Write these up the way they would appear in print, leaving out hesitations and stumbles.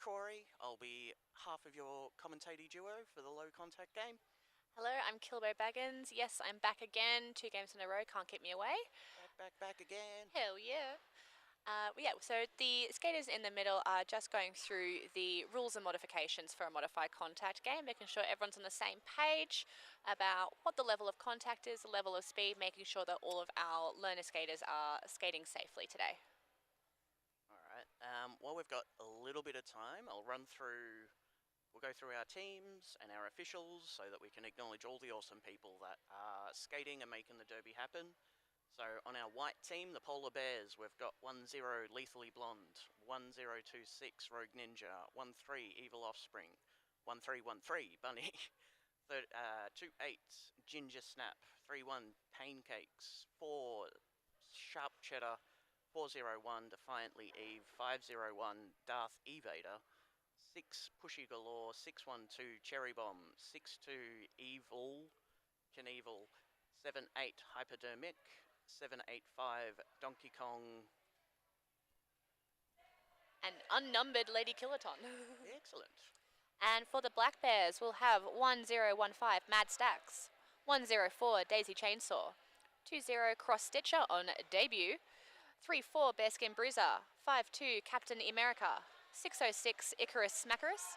Corey. I'll be half of your commentating duo for the low contact game. Hello, I'm Kilbo Baggins. Yes, I'm back again. 2 games in a row, can't keep me away. Back again. Hell yeah. So the skaters in the middle are just going through the rules and modifications for a modified contact game, making sure everyone's on the same page about what the level of contact is, the level of speed, making sure that all of our learner skaters are skating safely today. Alright, while we've got a little bit of time, we'll go through our teams and our officials so that we can acknowledge all the awesome people that are skating and making the derby happen. So on our white team, the Polar Bears, we've got 1-0 Lethally Blonde, 1026 Rogue Ninja, 1-3 Evil Offspring, 1313 Bunny, 28 Ginger Snap, 31 Pancakes, 4 Sharp Cheddar, 401 Defiantly Eve, 501 Darth Evader, 6 Pushy Galore, 612 Cherry Bomb, 62 Evil Knievel, 78 Hypodermic, 785 Donkey Kong. And unnumbered Lady Killaton. Excellent. And for the Black Bears, we'll have 1015 Mad Stacks, 104 Daisy Chainsaw, 20 Cross Stitcher on debut, 34 Bearskin Bruiser, 52 Captain America, 606 Icarus Smackerus,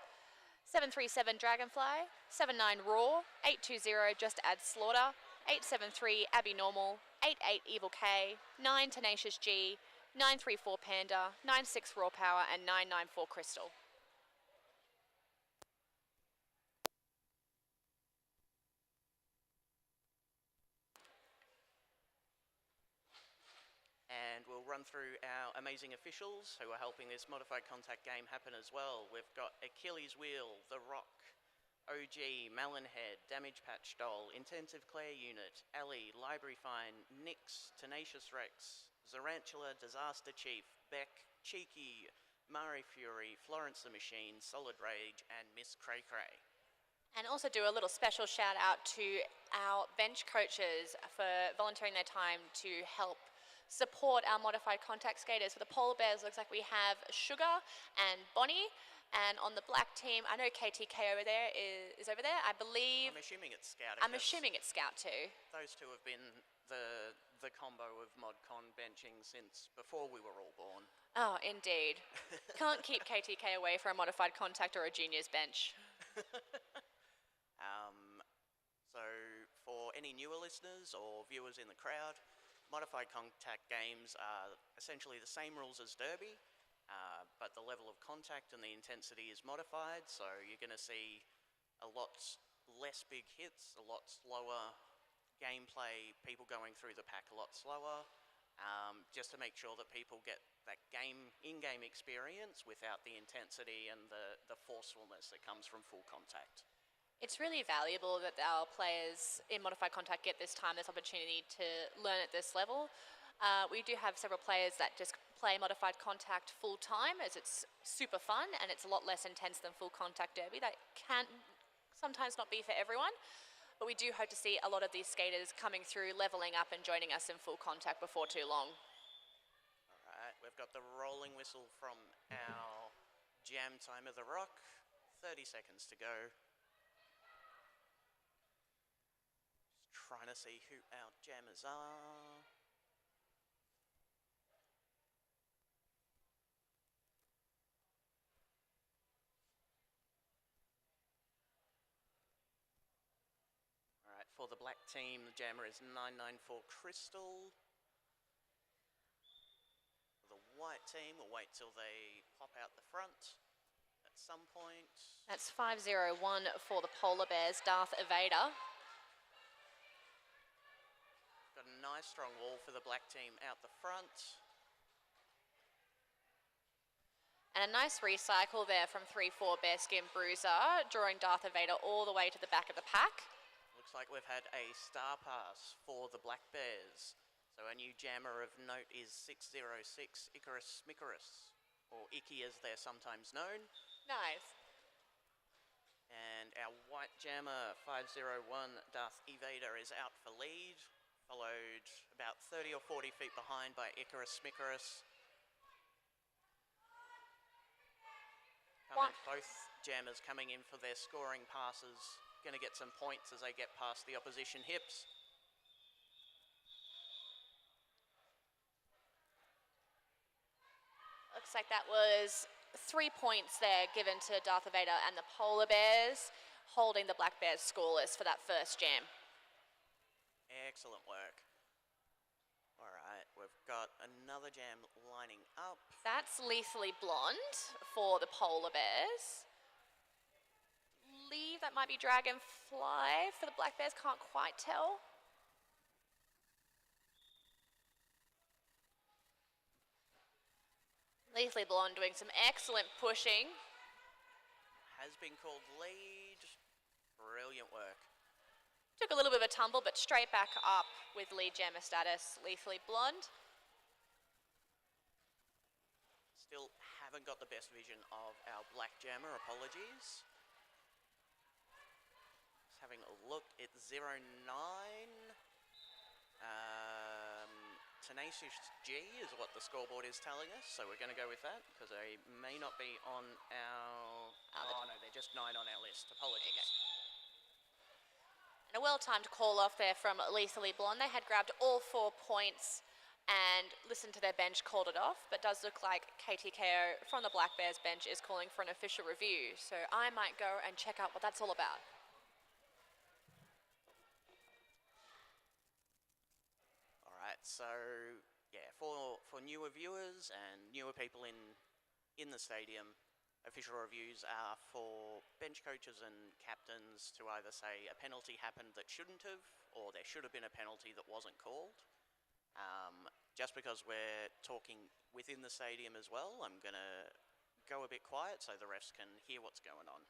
737 Dragonfly, 79 Raw, 820 Just Add Slaughter, 873 Abby Normal, 88 Evil K, 9 Tenacious G, 934 Panda, 96 Raw Power, and 994 Crystal. And we'll run through our amazing officials who are helping this modified contact game happen as well. We've got Achilles Wheel, The Rock, OG, Melonhead, Damage Patch Doll, Intensive Claire Unit, Ellie, Library Fine, Nyx, Tenacious Rex, Zarantula, Disaster Chief, Beck, Cheeky, Mari Fury, Florence the Machine, Solid Rage, and Miss Cray Cray. And also do a little special shout out to our bench coaches for volunteering their time to help support our modified contact skaters. For the Polar Bears, looks like we have Sugar and Bonnie. And on the black team, I know KTK over there is over there. I believe. I'm assuming it's Scout. I'm assuming it's Scout too. Those two have been the combo of ModCon benching since before we were all born. Oh, indeed. Can't keep KTK away for a modified contact or a juniors bench. So for any newer listeners or viewers in the crowd, modified contact games are essentially the same rules as Derby, but the level of contact and the intensity is modified, so you're going to see a lot less big hits, a lot slower gameplay, people going through the pack a lot slower, just to make sure that people get that in-game experience without the intensity and the forcefulness that comes from full contact. It's really valuable that our players in modified contact get this opportunity to learn at this level. We do have several players that just play modified contact full time, as it's super fun and it's a lot less intense than full contact derby. That can sometimes not be for everyone, but we do hope to see a lot of these skaters coming through, leveling up and joining us in full contact before too long. Alright, we've got the rolling whistle from our jam time of the rock. 30 seconds to go. Trying to see who our jammers are. Alright, for the black team, the jammer is 994 Crystal. For the white team, we'll wait till they pop out the front at some point. That's 501 for the Polar Bears, Darth Evader. Got a nice strong wall for the black team out the front. And a nice recycle there from 3-4 Bearskin Bruiser, drawing Darth Evader all the way to the back of the pack. Looks like we've had a star pass for the Black Bears. So our new jammer of note is 606 Icarus Smickerus, or Icky as they're sometimes known. Nice. And our white jammer, 501 Darth Evader, is out for lead, followed about 30 or 40 feet behind by Icarus Smickerus. confident both jammers coming in for their scoring passes going to get some points as they get past the opposition hips. Looks like that was 3 points there given to Darth Vader and the Polar Bears, holding the Black Bears scoreless for that first jam. Excellent work. All right, we've got another jam lining up. That's Lethally Blonde for the Polar Bears. Believe that might be Dragonfly for the Black Bears, can't quite tell. Lethally Blonde doing some excellent pushing. Has been called lead. Brilliant work. Took a little bit of a tumble, but straight back up with lead jammer status, Lethally Blonde. Still haven't got the best vision of our black jammer, apologies. Just having a look, it's 09. Tenacious G is what the scoreboard is telling us, so we're going to go with that, because they may not be on our... Oh, no, they're just 9 on our list. Apologies. And a well-timed call-off there from Lethally Blonde. They had grabbed all 4 points and listened to their bench, called it off, but does look like KTKO from the Black Bears bench is calling for an official review, so I might go and check out what that's all about. All right, so yeah, for newer viewers and newer people in the stadium, official reviews are for bench coaches and captains to either say a penalty happened that shouldn't have, or there should have been a penalty that wasn't called. Just because we're talking within the stadium as well, I'm going to go a bit quiet so the refs can hear what's going on.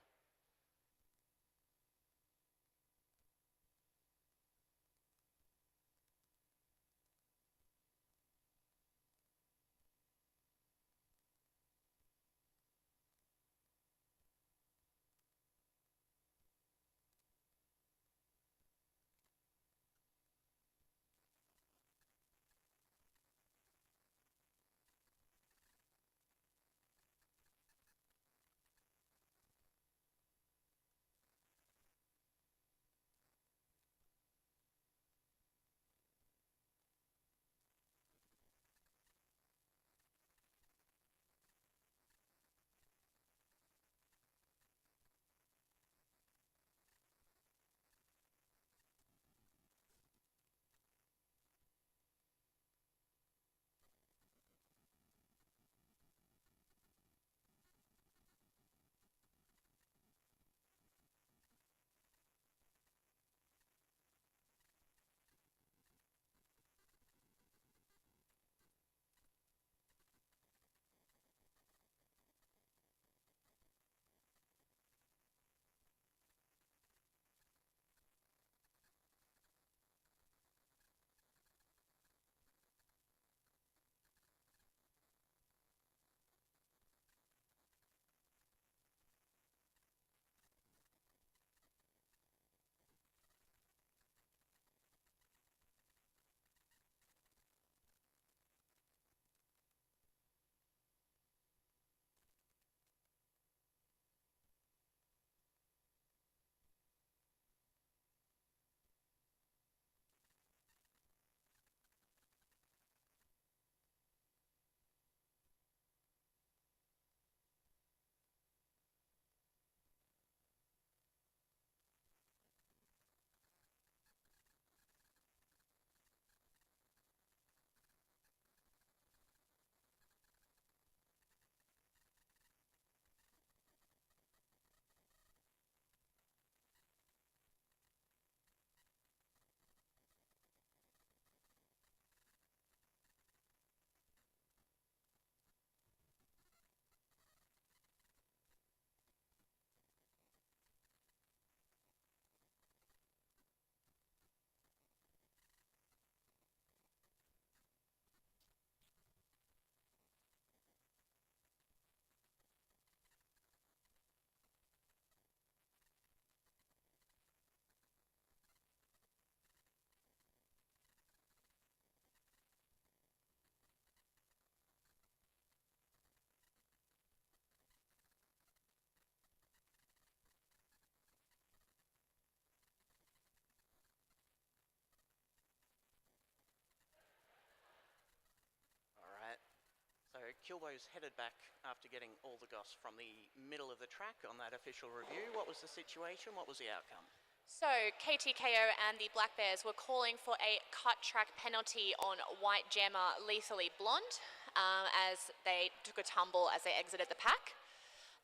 Kilbo's headed back after getting all the goss from the middle of the track on that official review. What was the situation? What was the outcome? So KTKO and the Black Bears were calling for a cut track penalty on White Jammer Lethally Blonde as they took a tumble as they exited the pack.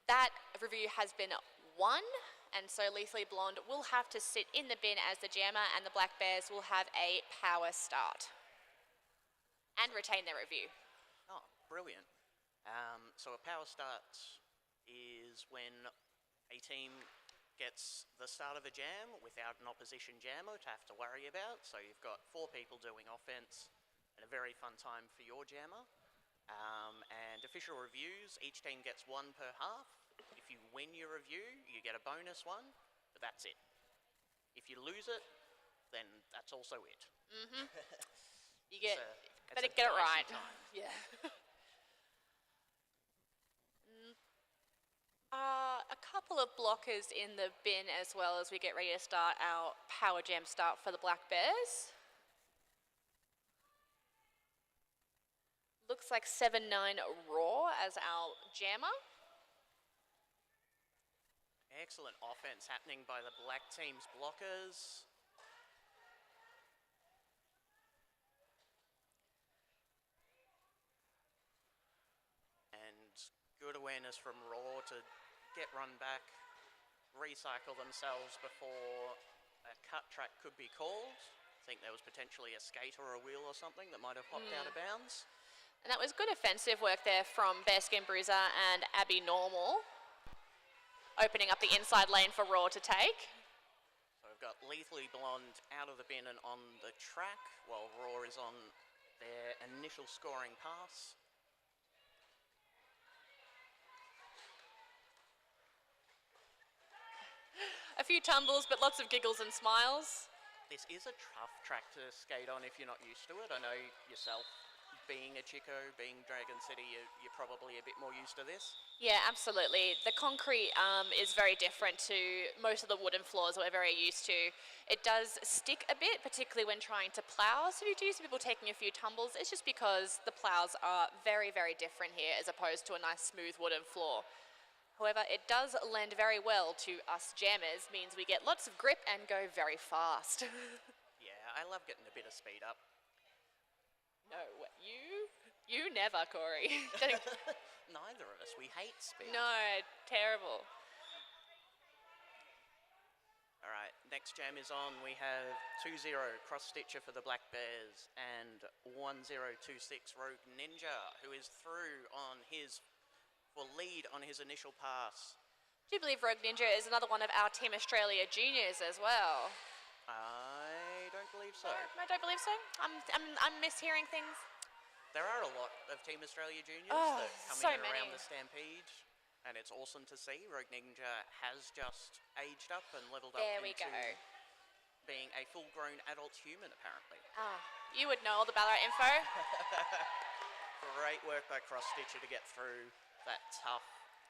That review has been won, and so Lethally Blonde will have to sit in the bin as the jammer, and the Black Bears will have a power start and retain their review. Oh, brilliant. So a power start is when a team gets the start of a jam without an opposition jammer to have to worry about. So you've got 4 people doing offense and a very fun time for your jammer. And official reviews, each team gets 1 per half. If you win your review, you get a bonus one, but that's it. If you lose it, then that's also it. Mm-hmm. You get, better get it right. Time. Yeah. A couple of blockers in the bin as well as we get ready to start our power jam start for the Black Bears. Looks like 7-9 Raw as our jammer. Excellent offense happening by the black team's blockers. And good awareness from Raw to get run back, recycle themselves before a cut track could be called. I think there was potentially a skate or a wheel or something that might have hopped out of bounds. And that was good offensive work there from Bearskin Bruiser and Abby Normal, opening up the inside lane for Raw to take. So we've got Lethally Blonde out of the bin and on the track, while Raw is on their initial scoring pass. A few tumbles, but lots of giggles and smiles. This is a tough track to skate on if you're not used to it. I know yourself, being a Chico, being Dragon City, you're probably a bit more used to this. Yeah, absolutely. The concrete is very different to most of the wooden floors that we're very used to. It does stick a bit, particularly when trying to plough. So if you do see people taking a few tumbles, it's just because the ploughs are very, very different here as opposed to a nice smooth wooden floor. However, it does lend very well to us jammers, means we get lots of grip and go very fast. Yeah, I love getting a bit of speed up. No, you never, Corey. Neither of us, we hate speed. No, terrible. All right, next jam is on. We have 2-0 Cross Stitcher for the Black Bears and 1026 Rogue Ninja, who is through on his lead on his initial pass. Do you believe Rogue Ninja is another one of our Team Australia juniors as well? I don't believe so. No, I don't believe so. I'm mishearing things. There are a lot of Team Australia juniors that come so in and many. around the Stampede, and it's awesome to see. Rogue Ninja has just aged up and leveled up There we into go. being a full-grown adult human, apparently. You would know all the Ballarat info. Great work by Cross Stitcher to get through that tough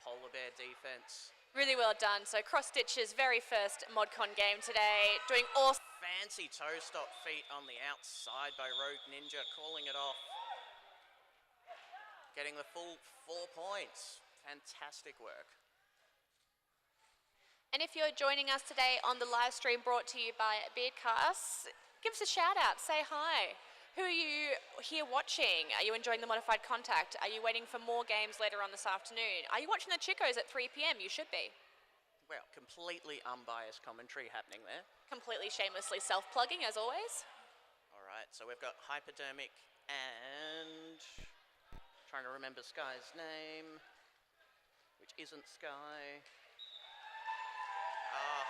polar bear defense. Really well done. So Cross Stitcher's very first ModCon game today, doing awesome. Fancy toe stop feet on the outside by Rogue Ninja, calling it off. Getting the full 4 points. Fantastic work. And if you're joining us today on the live stream brought to you by Beardcasts, give us a shout out, say hi. Who are you here watching? Are you enjoying the Modified Contact? Are you waiting for more games later on this afternoon? Are you watching the Chicos at 3 p.m? You should be. Well, completely unbiased commentary happening there. Completely shamelessly self-plugging, as always. All right, so we've got Hypodermic and... trying to remember Sky's name, which isn't Sky.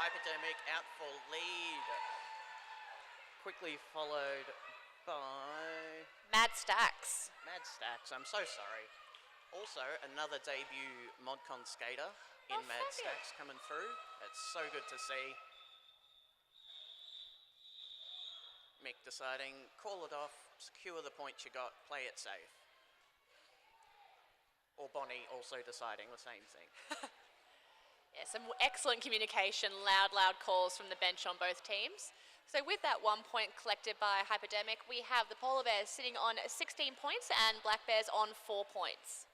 Hypodermic out for lead. Quickly followed by... Mad Stacks. Mad Stacks, I'm so sorry. Also, another debut ModCon skater in Mad Stacks coming through. It's so good to see. Mick deciding, call it off, secure the points you got, play it safe. Or Bonnie also deciding the same thing. Yeah, some excellent communication, loud calls from the bench on both teams. So with that 1 point collected by Hypodermic, we have the Polar Bears sitting on 16 points and Black Bears on 4 points.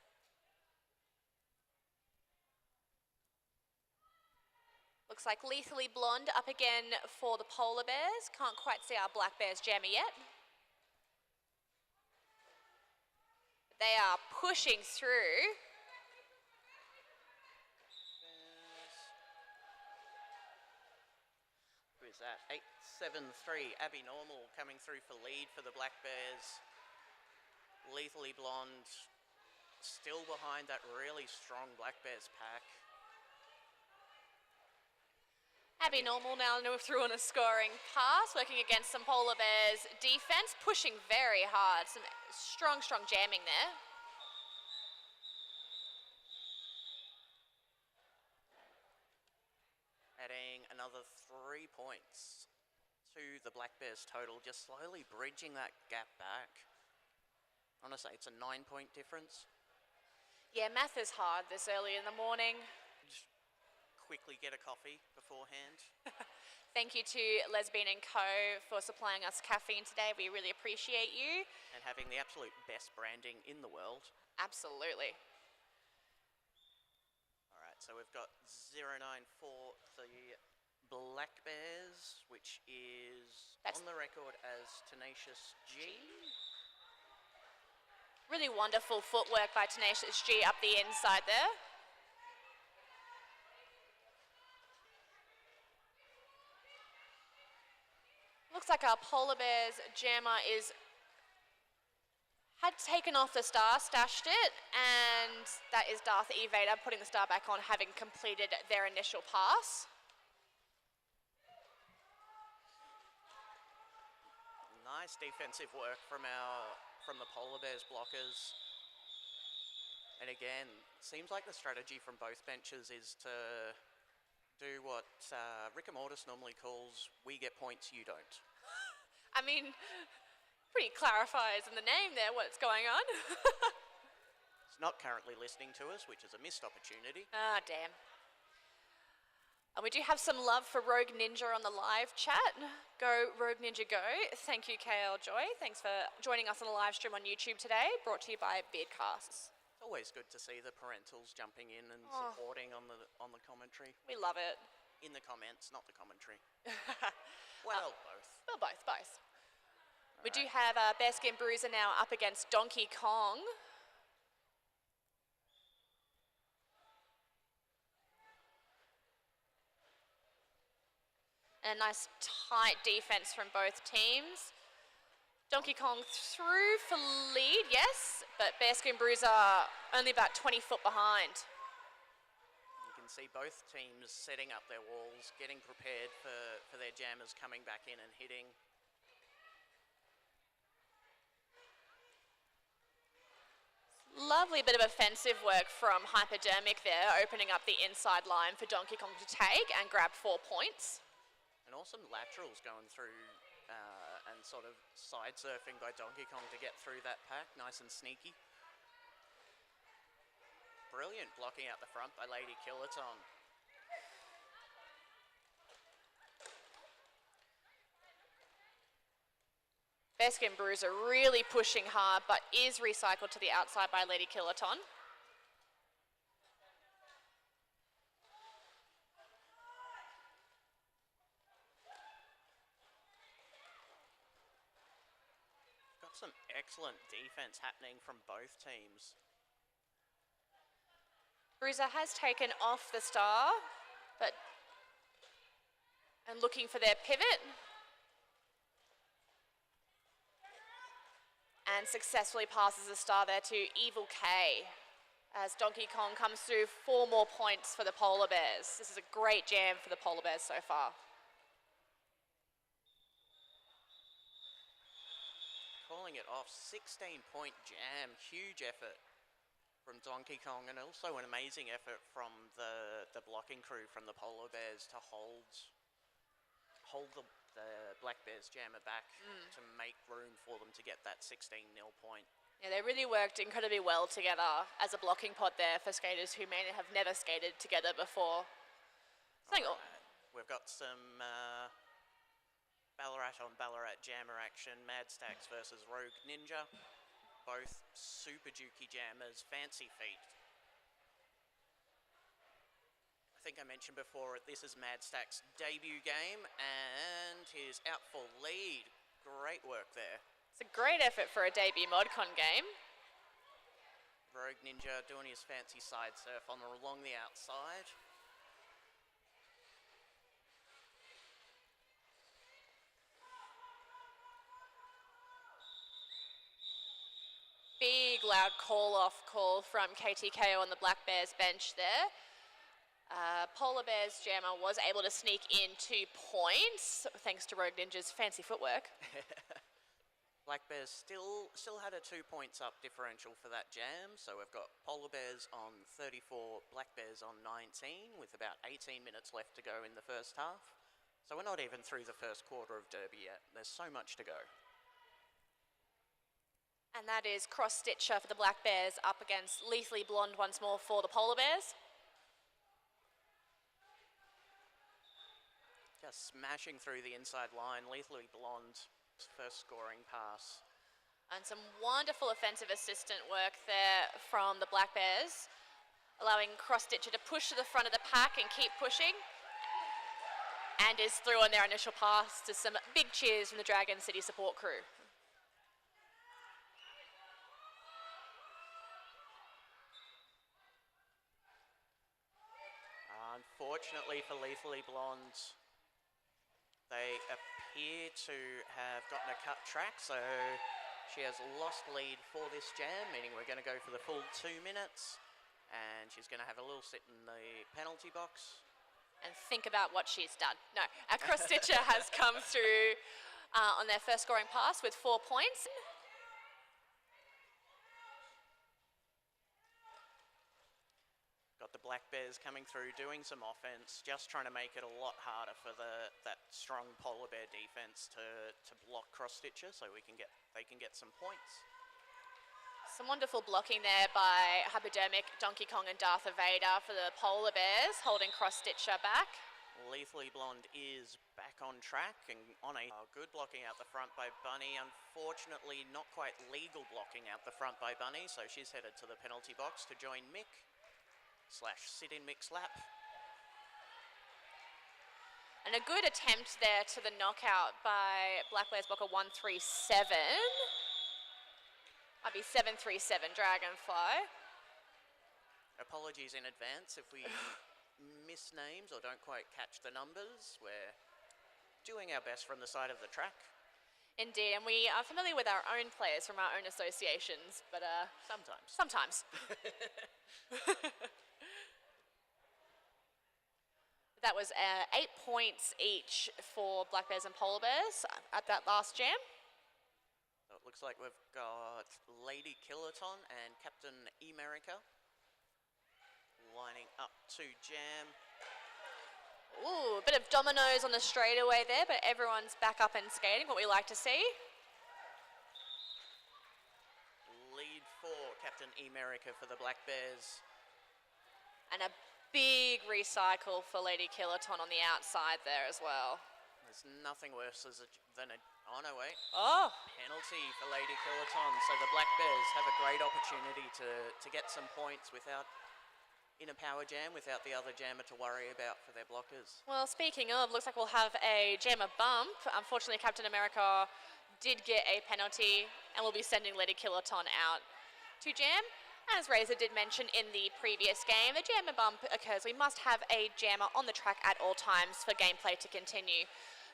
Looks like Lethally Blonde up again for the Polar Bears. Can't quite see our Black Bears jammer yet. They are pushing through. Who is that? 8-7-3. Abby Normal coming through for lead for the Black Bears. Lethally Blonde still behind that really strong Black Bears pack. Abby Normal now through on a scoring pass, working against some Polar Bears defense, pushing very hard. Some strong jamming there. Adding another 3 points to the Black Bears total, just slowly bridging that gap back. I want to say it's a 9-point difference. Yeah, math is hard this early in the morning. Just quickly get a coffee beforehand. Thank you to Lesbian & Co. for supplying us caffeine today. We really appreciate you. And having the absolute best branding in the world. Absolutely. All right, so we've got 0-9 for the Black Bears, which is on the record as Tenacious G. Really wonderful footwork by Tenacious G up the inside there. Looks like our Polar Bears jammer had taken off the star, stashed it, and that is Darth E. Vader putting the star back on, having completed their initial pass. Nice defensive work from the Polar Bears blockers. And again, seems like the strategy from both benches is to do what Rick and Mortis normally calls, we get points, you don't. I mean, pretty clarifies in the name there what's going on. It's not currently listening to us, which is a missed opportunity. Ah, damn. And we do have some love for Rogue Ninja on the live chat. Go, Rogue Ninja, go. Thank you, KL Joy. Thanks for joining us on the live stream on YouTube today, brought to you by Beardcasts. It's always good to see the parentals jumping in and supporting on the commentary. We love it. In the comments, not the commentary. Well, both. Well, both. We do have Bearskin Bruiser now up against Donkey Kong. And a nice tight defense from both teams. Donkey Kong through for lead, yes, but Bearskin Bruiser only about 20 foot behind. You can see both teams setting up their walls, getting prepared for their jammers coming back in and hitting. Lovely bit of offensive work from Hypodermic there, opening up the inside line for Donkey Kong to take and grab 4 points. And awesome laterals going through and sort of side surfing by Donkey Kong to get through that pack, nice and sneaky. Brilliant blocking out the front by Lady Killaton. Bearskin Bruiser really pushing hard, but is recycled to the outside by Lady Killaton. Got some excellent defense happening from both teams. Bruiser has taken off the star, and looking for their pivot. And successfully passes the star there to Evil K as Donkey Kong comes through 4 more points for the Polar Bears. This is a great jam for the Polar Bears so far. Calling it off, 16-point jam, huge effort from Donkey Kong, and also an amazing effort from the blocking crew from the Polar Bears to hold the Black Bears jammer back to make room for them to get that 16-0 point. Yeah, they really worked incredibly well together as a blocking pod there for skaters who may have never skated together before. Right. We've got some Ballarat on Ballarat jammer action, Mad Stacks versus Rogue Ninja. Both super dukey jammers, fancy feet. I think I mentioned before, this is Mad Stacks' debut game, and he's out for lead. Great work there. It's a great effort for a debut ModCon game. Rogue Ninja doing his fancy side surf along the outside. Big loud call-off call from KTKO on the Black Bears bench there. Polar Bears jammer was able to sneak in 2 points thanks to Rogue Ninja's fancy footwork. Black Bears still had a 2 points up differential for that jam, so we've got Polar Bears on 34, Black Bears on 19, with about 18 minutes left to go in the first half. So we're not even through the first quarter of Derby yet. There's so much to go. And that is Cross Stitcher for the Black Bears up against Lethally Blonde once more for the Polar Bears. Just smashing through the inside line, Lethally Blonde. First scoring pass. And some wonderful offensive assistant work there from the Black Bears, allowing Cross Stitcher to push to the front of the pack and keep pushing. And is through on their initial pass to some big cheers from the Dragon City support crew. Unfortunately for Lethally Blonde, they appear to have gotten a cut track, so she has lost lead for this jam, meaning we're going to go for the full 2 minutes, and she's going to have a little sit in the penalty box. And think about what she's done. No, our Cross Stitcher has come through on their first scoring pass with 4 points. Got the Black Bears coming through, doing some offense, just trying to make it a lot harder for that strong Polar Bear defense to block Cross Stitcher, so they can get some points. Some wonderful blocking there by Hypodermic, Donkey Kong and Darth Vader for the Polar Bears, holding Cross Stitcher back. Lethally Blonde is back on track and on a good blocking out the front by Bunny. Unfortunately, not quite legal blocking out the front by Bunny, so she's headed to the penalty box to join Mick. /sit in Mick's lap. And a good attempt there to the knockout by Black Bears blocker 137. Might be 737 Dragonfly. Apologies in advance if we miss names or don't quite catch the numbers. We're doing our best from the side of the track. Indeed, and we are familiar with our own players from our own associations, but sometimes. That was 8 points each for Black Bears and Polar Bears at that last jam. So it looks like we've got Lady Killaton and Captain Emerica lining up to jam. Ooh, a bit of dominoes on the straightaway there, but everyone's back up and skating, what we like to see. Lead for Captain Emerica for the Black Bears. And a big recycle for Lady Killaton on the outside there as well. There's nothing worse than a... Oh, no, wait. Oh! Penalty for Lady Killaton. So the Black Bears have a great opportunity to get some points without... in a power jam, without the other jammer to worry about for their blockers. Well, speaking of, looks like we'll have a jammer bump. Unfortunately, Captain America did get a penalty and will be sending Lady Killaton out to jam. As Razor did mention in the previous game, the jammer bump occurs. We must have a jammer on the track at all times for gameplay to continue.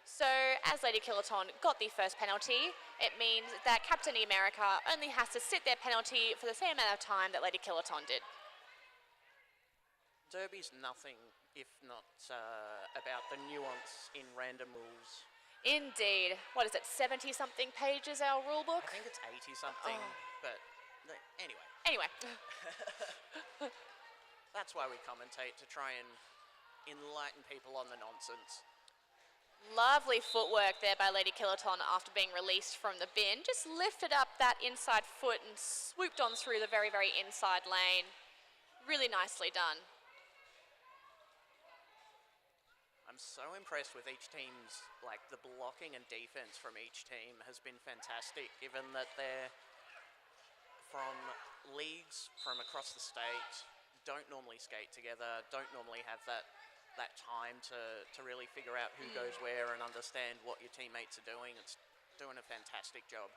So, as Lady Killaton got the first penalty, it means that Captain America only has to sit their penalty for the same amount of time that Lady Killaton did. Derby's nothing if not about the nuance in random rules. Indeed. What is it, 70-something pages, our rulebook? I think it's 80-something, but anyway. Anyway. That's why we commentate, to try and enlighten people on the nonsense. Lovely footwork there by Lady Killaton after being released from the bin. Just lifted up that inside foot and swooped on through the very, very inside lane. Really nicely done. I'm so impressed with each team's, like, the blocking and defense from each team has been fantastic, given that they're from leagues from across the state, don't normally skate together, don't normally have that time to really figure out who goes where and understand what your teammates are doing. It's doing a fantastic job.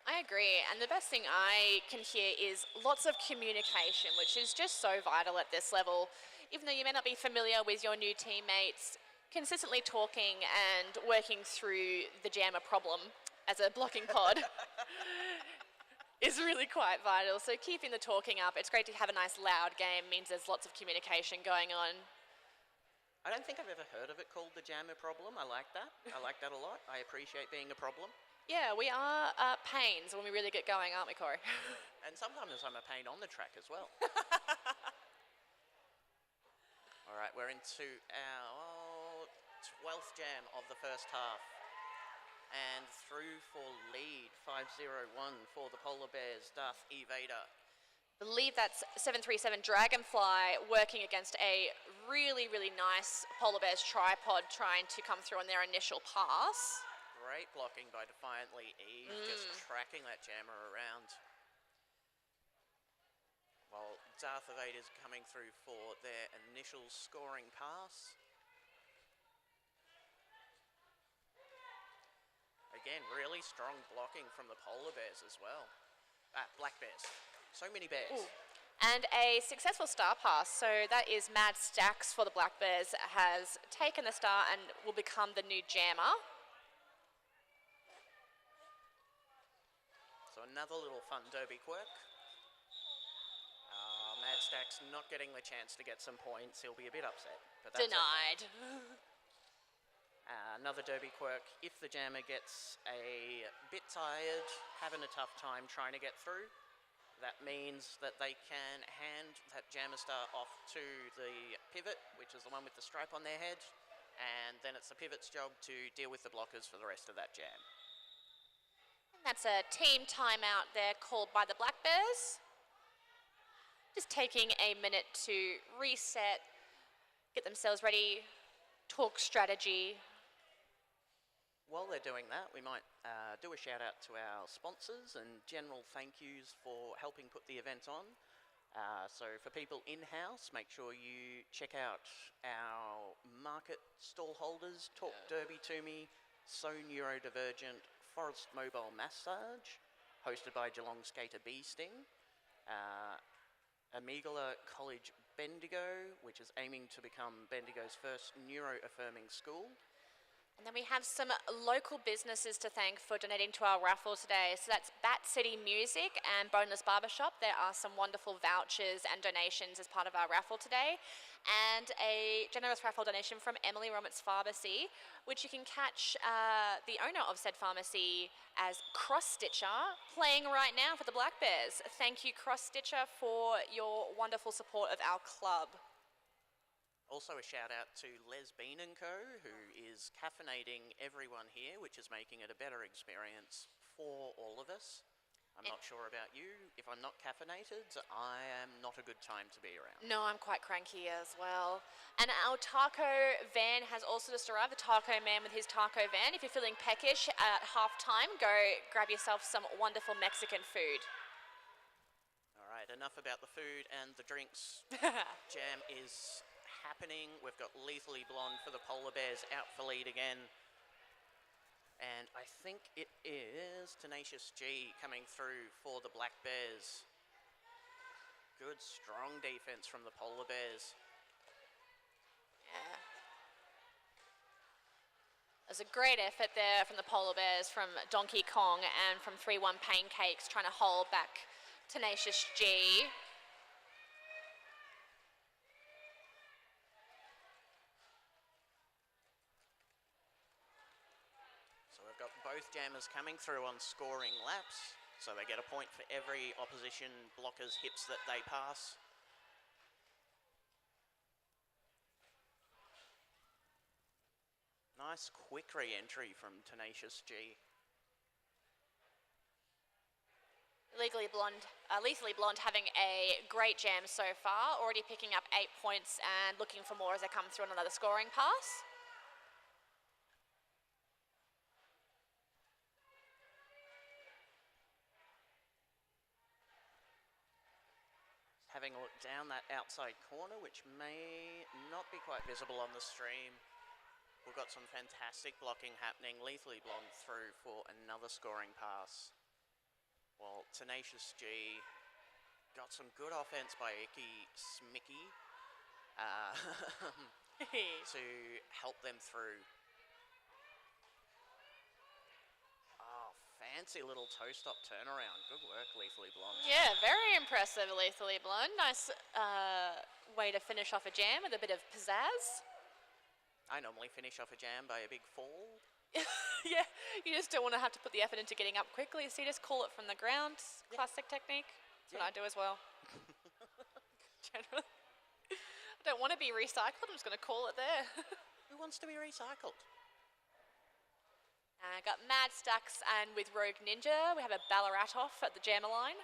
I agree, and the best thing I can hear is lots of communication, which is just so vital at this level. Even though you may not be familiar with your new teammates, consistently talking and working through the jammer problem as a blocking pod is really quite vital. So keeping the talking up, it's great to have a nice loud game, means there's lots of communication going on. I don't think I've ever heard of it called the jammer problem. I like that. I like that a lot. I appreciate being a problem. Yeah, we are pains when we really get going, aren't we, Corey? And sometimes I'm a pain on the track as well. All right, we're into our 12th jam of the first half. And through for lead, 5-0-1 for the Polar Bears, Darth Evader. I believe that's 737 Dragonfly working against a really, really nice Polar Bears tripod trying to come through on their initial pass. Great blocking by Defiantly Eve, just tracking that jammer around. While Darth Evader's coming through for their initial scoring pass. Again, really strong blocking from the Polar Bears as well. Black Bears. So many bears. Ooh. And a successful star pass. So that is Mad Stacks for the Black Bears has taken the star and will become the new jammer. So another little fun derby quirk. Mad Stacks not getting the chance to get some points. He'll be a bit upset. But that's Denied. Okay. Another derby quirk, if the jammer gets a bit tired, having a tough time trying to get through, that means that they can hand that jammer star off to the pivot, which is the one with the stripe on their head, and then it's the pivot's job to deal with the blockers for the rest of that jam. And that's a team timeout there called by the Black Bears. Just taking a minute to reset, get themselves ready, talk strategy. While they're doing that, we might do a shout out to our sponsors and general thank yous for helping put the event on. So for people in-house, make sure you check out our market stall holders, Talk Derby to Me, So Neurodivergent, Forest Mobile Massage, hosted by Geelong skater Bee Sting, Amigala College Bendigo, which is aiming to become Bendigo's first neuro-affirming school. And then we have some local businesses to thank for donating to our raffle today. So that's Bat City Music and Boneless Barbershop. There are some wonderful vouchers and donations as part of our raffle today. And a generous raffle donation from Emily Roberts Pharmacy, which you can catch the owner of said pharmacy as Cross Stitcher, playing right now for the Black Bears. Thank you, Cross Stitcher, for your wonderful support of our club. Also a shout out to Les Bean & Co, who is caffeinating everyone here, which is making it a better experience for all of us. I'm not sure about you. If I'm not caffeinated, I am not a good time to be around. No, I'm quite cranky as well. And our taco van has also just arrived, the taco man with his taco van. If you're feeling peckish at half time, go grab yourself some wonderful Mexican food. All right, enough about the food and the drinks. Jam is happening. We've got Lethally Blonde for the Polar Bears out for lead again. And I think it is Tenacious G coming through for the Black Bears. Good, strong defense from the Polar Bears. Yeah. There's a great effort there from the Polar Bears, from Donkey Kong and from 3-1 Pancakes, trying to hold back Tenacious G. Got both jammers coming through on scoring laps, so they get a point for every opposition blocker's hips that they pass. Nice quick re-entry from Tenacious G. Lethally Blonde having a great jam so far, already picking up 8 points and looking for more as they come through on another scoring pass. having a look down that outside corner, which may not be quite visible on the stream. We've got some fantastic blocking happening. Lethally Blonde through for another scoring pass. While Tenacious G got some good offense by Icky Smicky to help them through. Oh, fancy little toe-stop turnaround. Good work, Lethally Blonde. Yeah, very impressive, Lethally Blonde. Nice way to finish off a jam with a bit of pizzazz. I normally finish off a jam by a big fall. Yeah, you just don't want to have to put the effort into getting up quickly, so you just call it from the ground. Classic technique. That's what I do as well. Generally. I don't want to be recycled, I'm just going to call it there. Who wants to be recycled? Got Mad Stacks and with Rogue Ninja, we have a Ballarat off at the jammer line.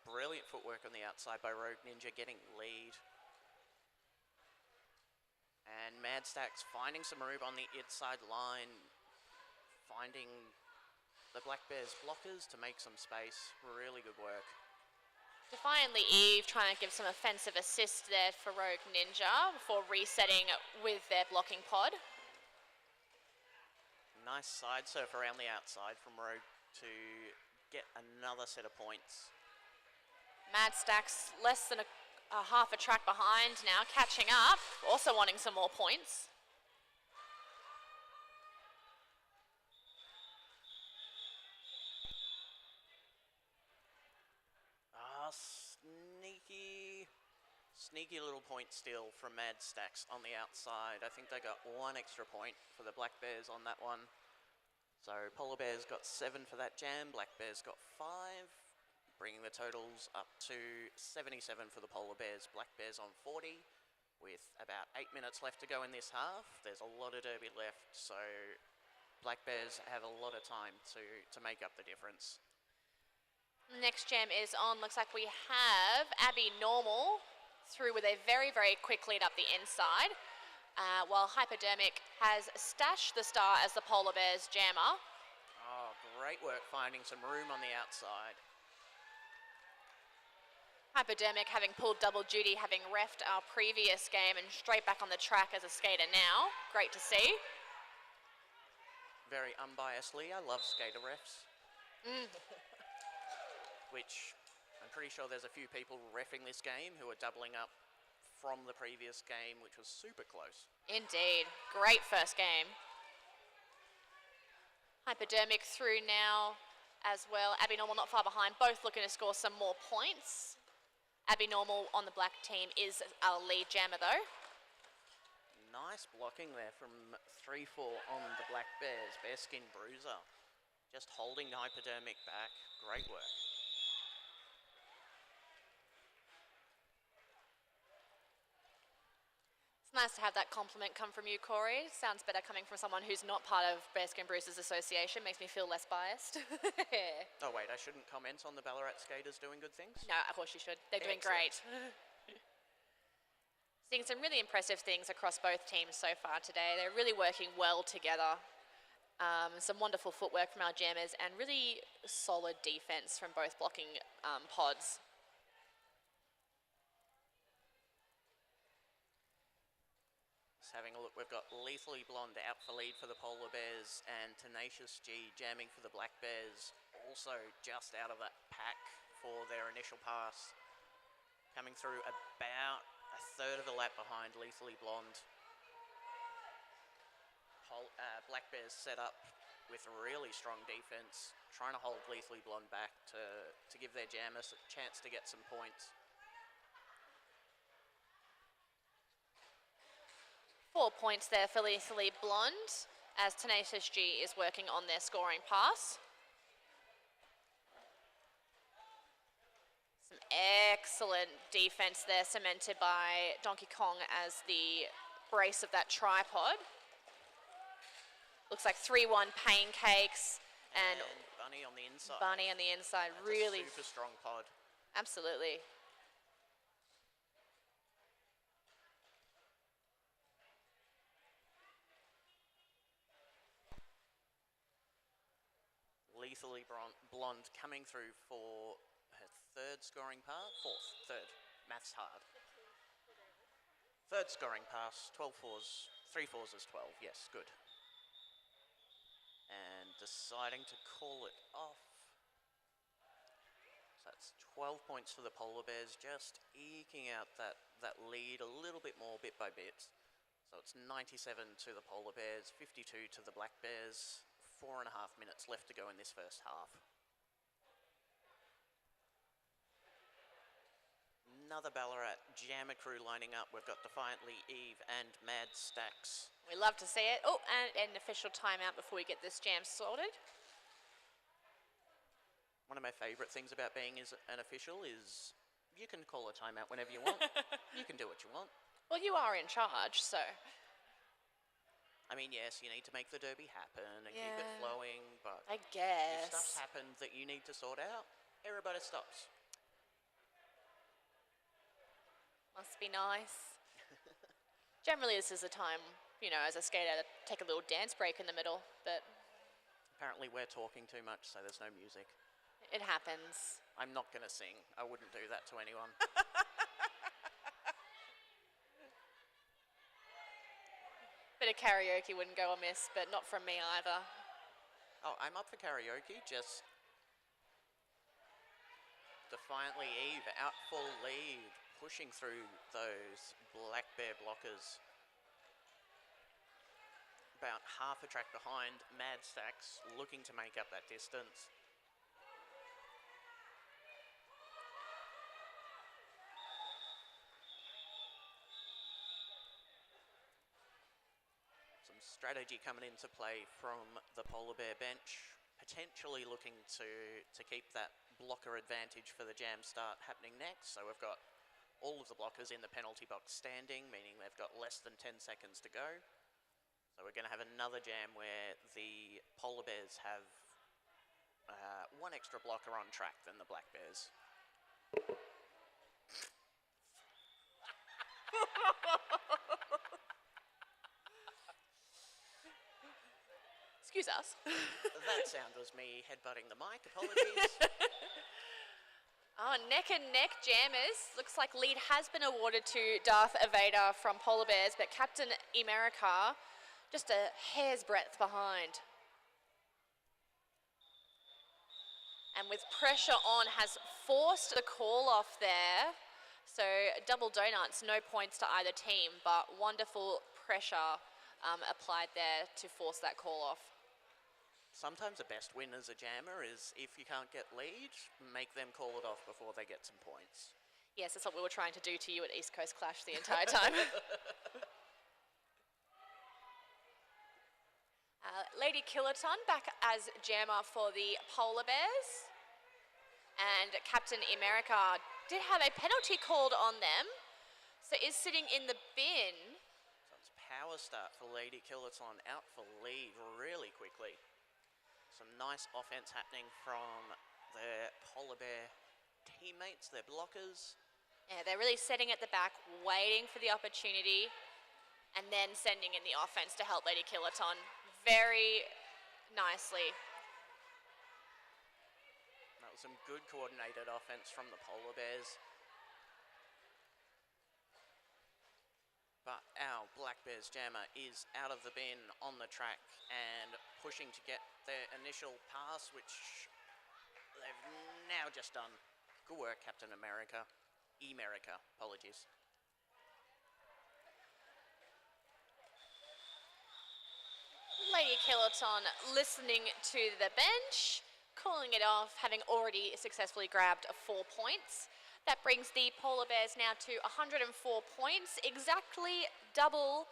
Brilliant footwork on the outside by Rogue Ninja, getting lead. And Mad Stacks finding some room on the inside line, finding the Black Bears blockers to make some space. Really good work. Defiantly Eve trying to give some offensive assist there for Rogue Ninja before resetting with their blocking pod. Nice side surf around the outside from Rogue to get another set of points. Mad Stacks less than a half a track behind now, catching up, also wanting some more points. Sneaky little point steal from Mad Stacks on the outside. I think they got one extra point for the Black Bears on that one. So Polar Bears got 7 for that jam, Black Bears got 5, bringing the totals up to 77 for the Polar Bears. Black Bears on 40, with about 8 minutes left to go in this half. There's a lot of derby left, so Black Bears have a lot of time to make up the difference. Next jam is on. Looks like we have Abby Normal through with a very, very quick lead up the inside, while Hypodermic has stashed the star as the Polar Bears jammer. Oh, great work finding some room on the outside. Hypodermic having pulled double duty, having reffed our previous game and straight back on the track as a skater now. Great to see. Very unbiasedly, I love skater refs. Which I'm pretty sure there's a few people reffing this game who are doubling up from the previous game, which was super close. Indeed. Great first game. Hypodermic through now as well. Abby Normal not far behind, both looking to score some more points. Abby Normal on the black team is our lead jammer though. Nice blocking there from 3-4 on the Black Bears. Bearskin Bruiser just holding Hypodermic back. Great work. Nice to have that compliment come from you, Corey. Sounds better coming from someone who's not part of Bearskin Bruisers Association. Makes me feel less biased. Oh wait, I shouldn't comment on the Ballarat skaters doing good things? No, of course you should. They're doing great. Seeing some really impressive things across both teams so far today. They're really working well together. Some wonderful footwork from our jammers and really solid defense from both blocking pods. Having a look, we've got Lethally Blonde out for lead for the Polar Bears and Tenacious G jamming for the Black Bears, also just out of that pack for their initial pass. Coming through about a third of a lap behind Lethally Blonde. Black Bears set up with really strong defense, trying to hold Lethally Blonde back to give their jammers a chance to get some points. 4 points there for Lethally Blonde as Tenacious G is working on their scoring pass. Some excellent defense there cemented by Donkey Kong as the brace of that tripod. Looks like 3-1 pancakes and Bunny on the inside. Bunny on the inside. That's really a super strong pod. Absolutely. Lethally Blonde coming through for her third scoring pass. Third. Maths hard. Third scoring pass, 12 fours, 3 fours is 12, yes, good. And deciding to call it off. So that's 12 points for the Polar Bears, just eking out that lead a little bit more bit by bit. So it's 97 to the Polar Bears, 52 to the Black Bears, 4.5 minutes left to go in this first half. Another Ballarat Jammer crew lining up. We've got Defiantly Eve and Mad Stacks. We love to see it. Oh, and an official timeout before we get this jam sorted. One of my favourite things about being an official is you can call a timeout whenever you want. You can do what you want. Well, you are in charge, so. I mean, yes, you need to make the derby happen and keep it flowing, but I guess. if stuff's happened that you need to sort out, everybody stops. Must be nice. Generally, this is a time, you know, as a skater, to take a little dance break in the middle, but apparently we're talking too much, so there's no music. It happens. I'm not going to sing. I wouldn't do that to anyone. Bit of karaoke wouldn't go amiss, but not from me either. Oh, I'm up for karaoke, just Defiantly Eve, out full lead, pushing through those Black Bear blockers. About half a track behind, Mad Stacks looking to make up that distance. Some strategy coming into play from the Polar Bear bench, potentially looking to keep that blocker advantage for the jam start happening next. So we've got all of the blockers in the penalty box standing, meaning they've got less than 10 seconds to go. So we're going to have another jam where the Polar Bears have one extra blocker on track than the Black Bears. Excuse us. That sound was me headbutting the mic, apologies. Oh, neck and neck jammers. Looks like lead has been awarded to Darth Evader from Polar Bears, but Captain America just a hair's breadth behind. And with pressure on, has forced the call off there. So double donuts, no points to either team, but wonderful pressure applied there to force that call off. Sometimes the best win as a jammer is if you can't get lead, make them call it off before they get some points. Yes, that's what we were trying to do to you at East Coast Clash the entire time. Lady Killaton back as jammer for the Polar Bears. And Captain America did have a penalty called on them, so is sitting in the bin. So it's power start for Lady Killaton, out for lead really quickly. Some nice offense happening from their Polar Bear teammates, their blockers. Yeah, they're really sitting at the back, waiting for the opportunity, and then sending in the offense to help Lady Killaton very nicely. That was some good coordinated offense from the Polar Bears. But our Black Bears jammer is out of the bin on the track and pushing to get their initial pass, which they've now just done. Good work, Captain America. Emerica, apologies. Lady Killaton listening to the bench, calling it off, having already successfully grabbed 4 points. That brings the Polar Bears now to 104 points, exactly double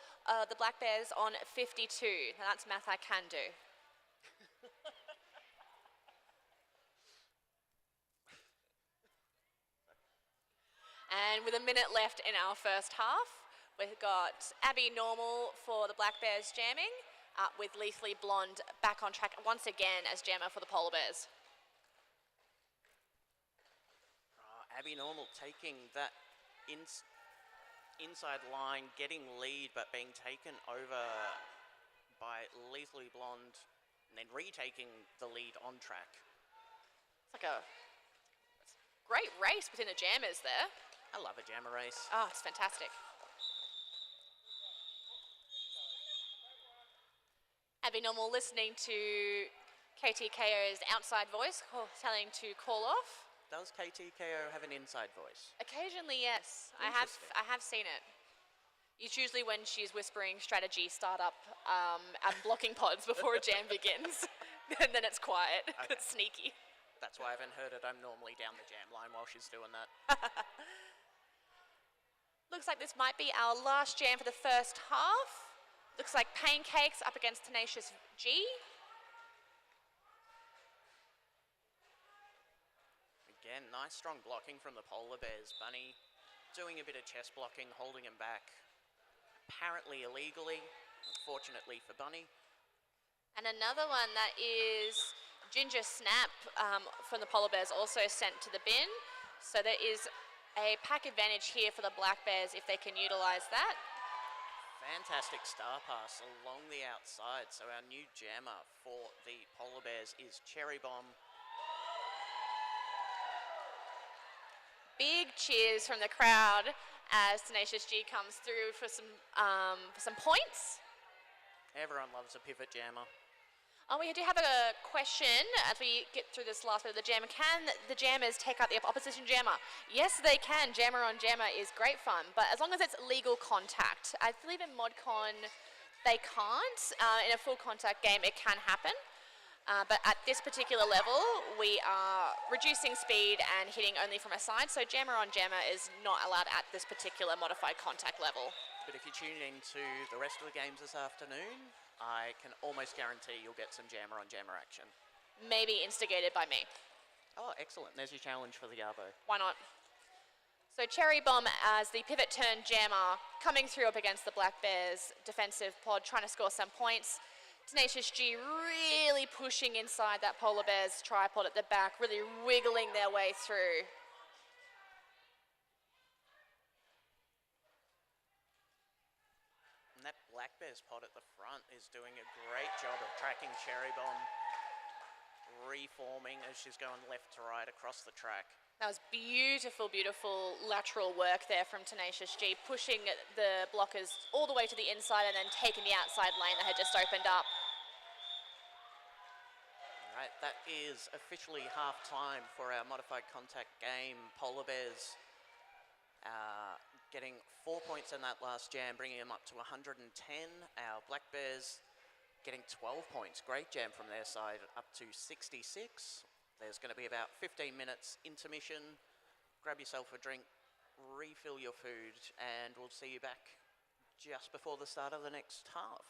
the Black Bears on 52. Now that's math I can do. And with a minute left in our first half, we've got Abby Normal for the Black Bears jamming, with Lethally Blonde back on track once again as jammer for the Polar Bears. Abby Normal taking that inside line, getting lead, but being taken over by Lethally Blonde and then retaking the lead on track. It's like a great race between the jammers there. I love a jammer race. Oh, it's fantastic. Abby Normal listening to KTKO's outside voice telling to call off. Does KTKO have an inside voice? Occasionally, yes. I Interesting. have seen it. It's usually when she's whispering strategy, startup, and blocking pods before a jam begins. And then it's quiet. Okay. It's sneaky. That's why I haven't heard it. I'm normally down the jam line while she's doing that. Looks like this might be our last jam for the first half. Looks like Pancakes up against Tenacious G. Again, nice strong blocking from the Polar Bears. Bunny doing a bit of chest blocking, holding him back. Apparently illegally, unfortunately for Bunny. And another one that is Ginger Snap from the Polar Bears also sent to the bin. So there is a pack advantage here for the Black Bears if they can utilise that. Fantastic star pass along the outside. So our new jammer for the Polar Bears is Cherry Bomb. Big cheers from the crowd as Tenacious G comes through for some points. Everyone loves a pivot jammer. Oh, we do have a question as we get through this last bit of the jam. Can the jammers take out the opposition jammer? Yes, they can. Jammer on jammer is great fun, but as long as it's legal contact. I believe in ModCon they can't. In a full contact game, it can happen. But at this particular level, we are reducing speed and hitting only from a side, so jammer on jammer is not allowed at this particular modified contact level. But if you tune into the rest of the games this afternoon, I can almost guarantee you'll get some jammer on jammer action. Maybe instigated by me. Oh, excellent. There's your challenge for the Arvo. Why not? So Cherry Bomb as the pivot turn jammer coming through up against the Black Bears defensive pod, trying to score some points. Tenacious G really pushing inside that Polar Bears tripod at the back, really wiggling their way through. And that Black Bears pod at the front is doing a great job of tracking Cherry Bomb, reforming as she's going left to right across the track. That was beautiful, beautiful lateral work there from Tenacious G, pushing the blockers all the way to the inside and then taking the outside lane that had just opened up. All right, that is officially half time for our modified contact game. Polar Bears getting 4 points in that last jam, bringing them up to 110. Our Black Bears getting 12 points. Great jam from their side, up to 66. There's going to be about 15 minutes intermission. Grab yourself a drink, refill your food, and we'll see you back just before the start of the next half.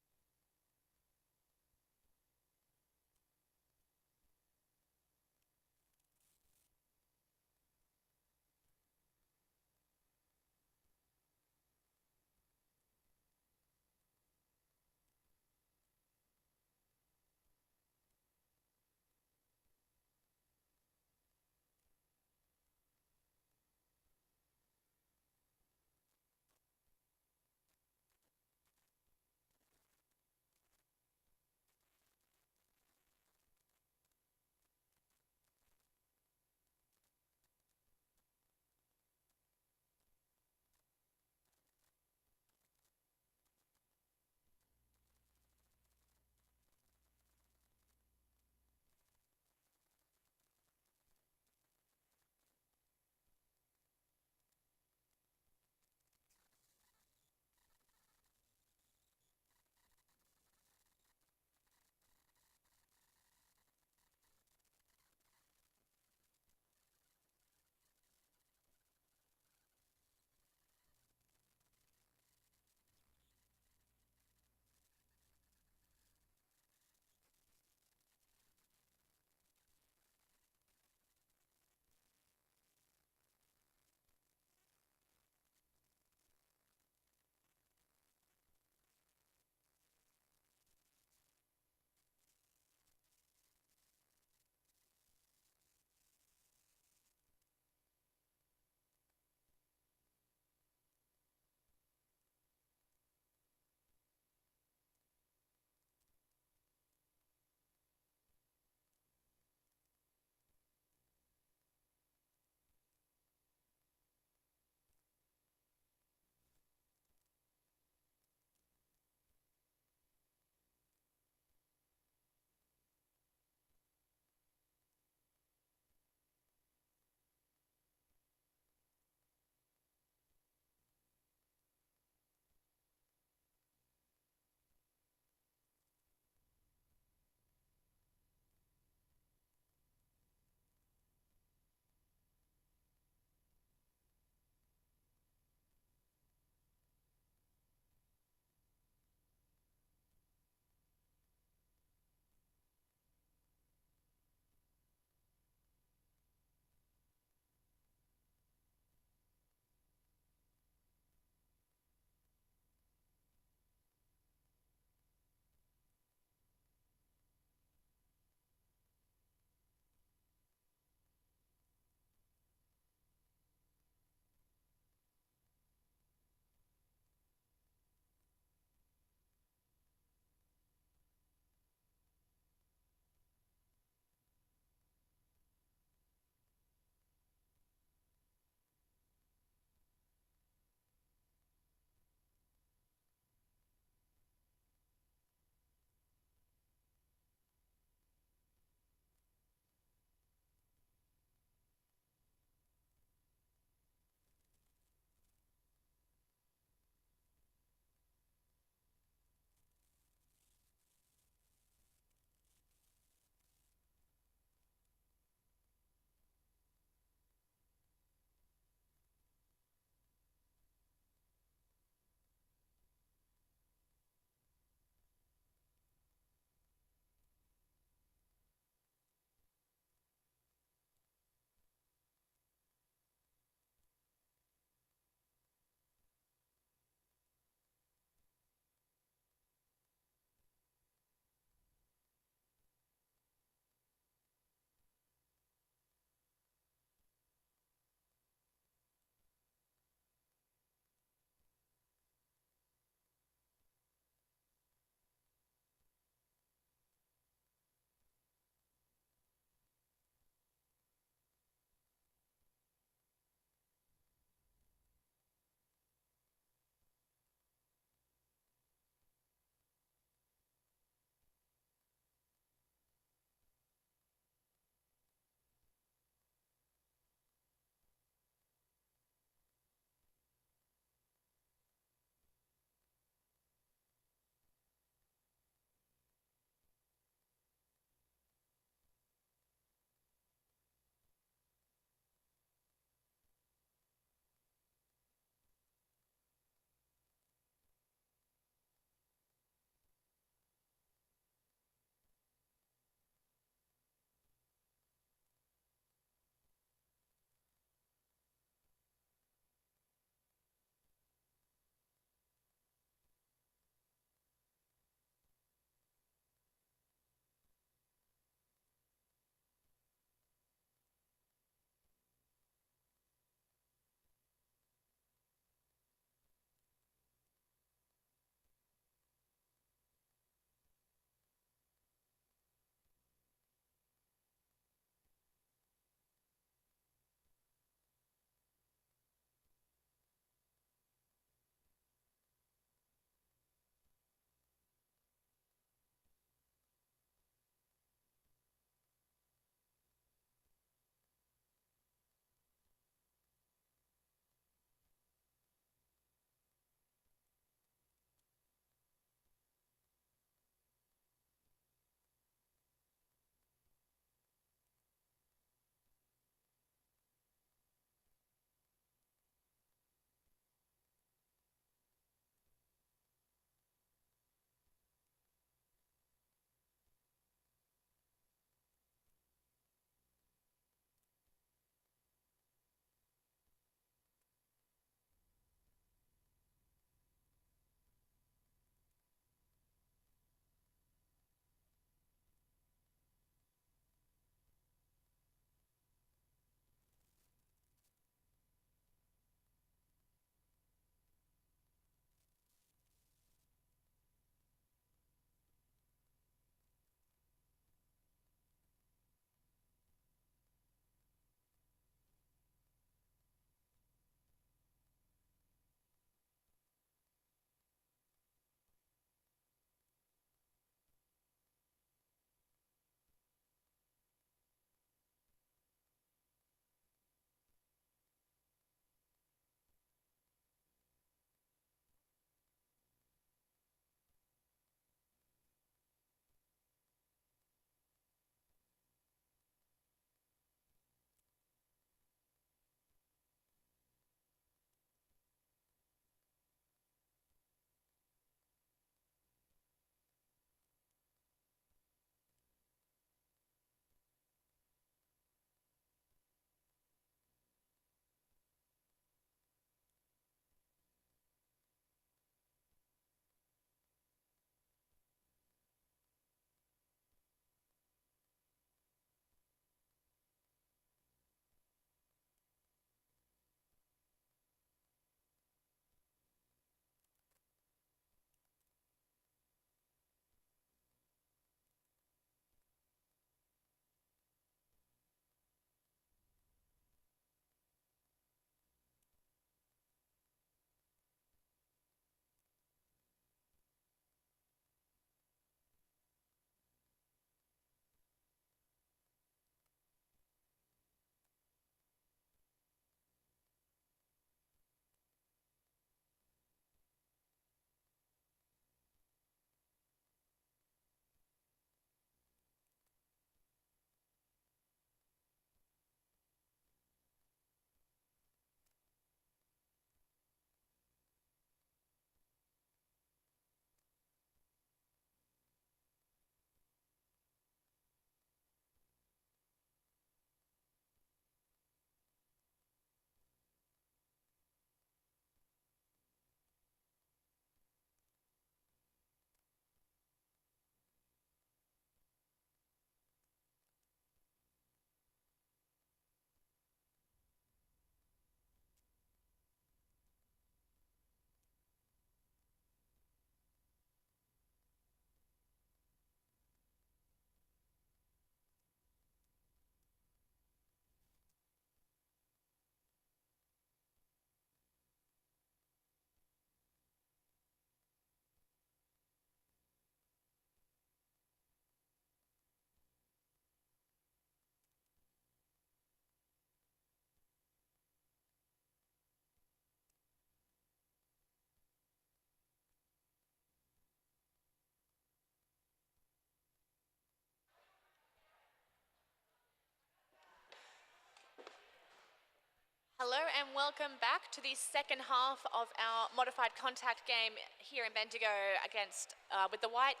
Hello and welcome back to the second half of our modified contact game here in Bendigo against, with the white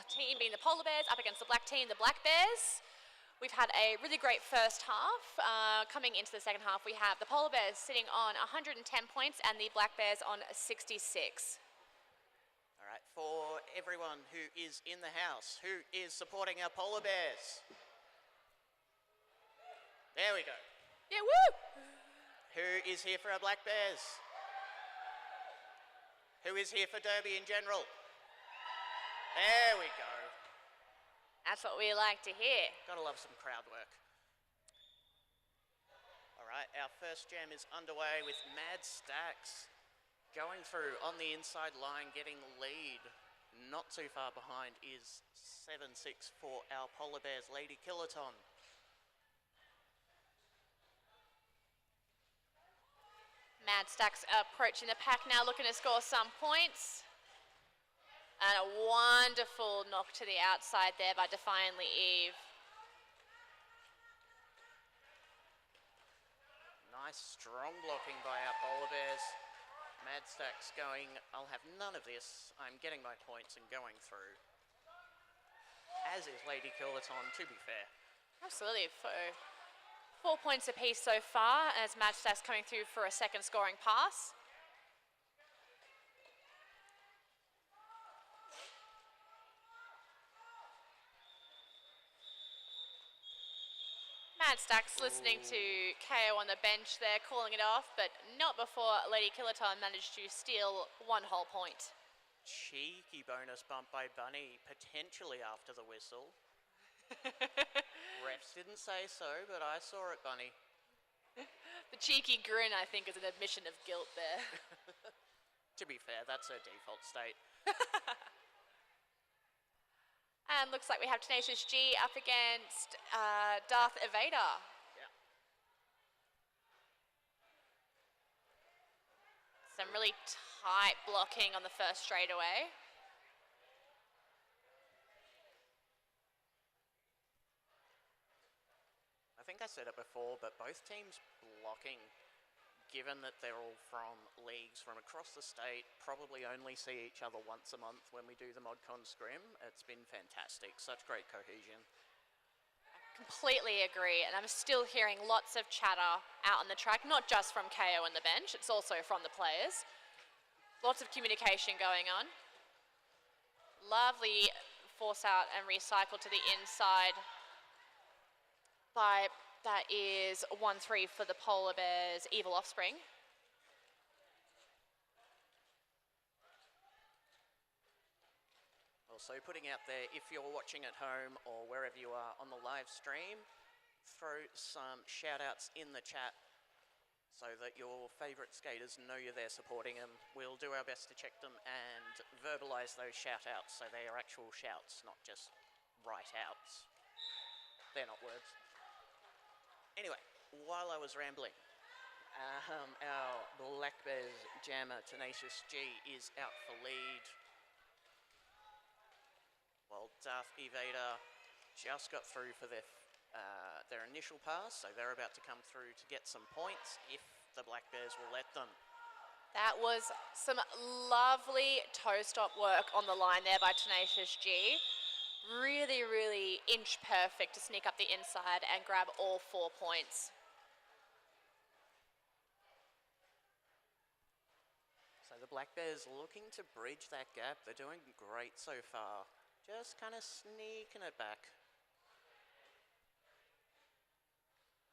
team being the Polar Bears up against the black team, the Black Bears. We've had a really great first half. Coming into the second half, we have the Polar Bears sitting on 110 points and the Black Bears on 66. All right, for everyone who is in the house, who is supporting our Polar Bears? There we go. Yeah, woo! Who is here for our Black Bears? Who is here for Derby in general? There we go. That's what we like to hear. Gotta love some crowd work. All right, our first jam is underway with Mad Stacks going through on the inside line, getting the lead. Not too far behind is 7-6 for our Polar Bears, Lady Killaton. Mad Stacks approaching the pack now, looking to score some points. And a wonderful knock to the outside there by Defiantly Eve. Nice strong blocking by our Polar Bears. Mad Stacks going, I'll have none of this. I'm getting my points and going through. As is Lady Killaton, to be fair. Absolutely. 4 points apiece so far as Mad Stacks coming through for a second scoring pass. Mad Stacks listening to KO on the bench there, calling it off, but not before Lady Killaton managed to steal 1 whole point. Cheeky bonus bump by Bunny, potentially after the whistle. Refs didn't say so, but I saw it, Bunny. The cheeky grin, I think, is an admission of guilt there. To be fair, that's her default state. And looks like we have Tenacious G up against Darth Evader. Yeah. Some really tight blocking on the first straightaway. I think I said it before, but both teams blocking, given that they're all from leagues from across the state, probably only see each other once a month when we do the ModCon scrim. It's been fantastic, such great cohesion. Completely agree, and I'm still hearing lots of chatter out on the track, not just from KO and the bench, it's also from the players. Lots of communication going on. Lovely force out and recycle to the inside. That is 1-3 for the Polar Bears' Evil Offspring. Also putting out there, if you're watching at home or wherever you are on the live stream, throw some shout outs in the chat so that your favourite skaters know you're there supporting them. We'll do our best to check them and verbalise those shout outs so they are actual shouts, not just write outs. They're not words. Anyway, while I was rambling, our Black Bears jammer, Tenacious G, is out for lead. While Darth Evader just got through for their initial pass, so they're about to come through to get some points if the Black Bears will let them. That was some lovely toe stop work on the line there by Tenacious G. Really, really inch perfect to sneak up the inside and grab all 4 points. So the Black Bears looking to bridge that gap. They're doing great so far. Just kind of sneaking it back.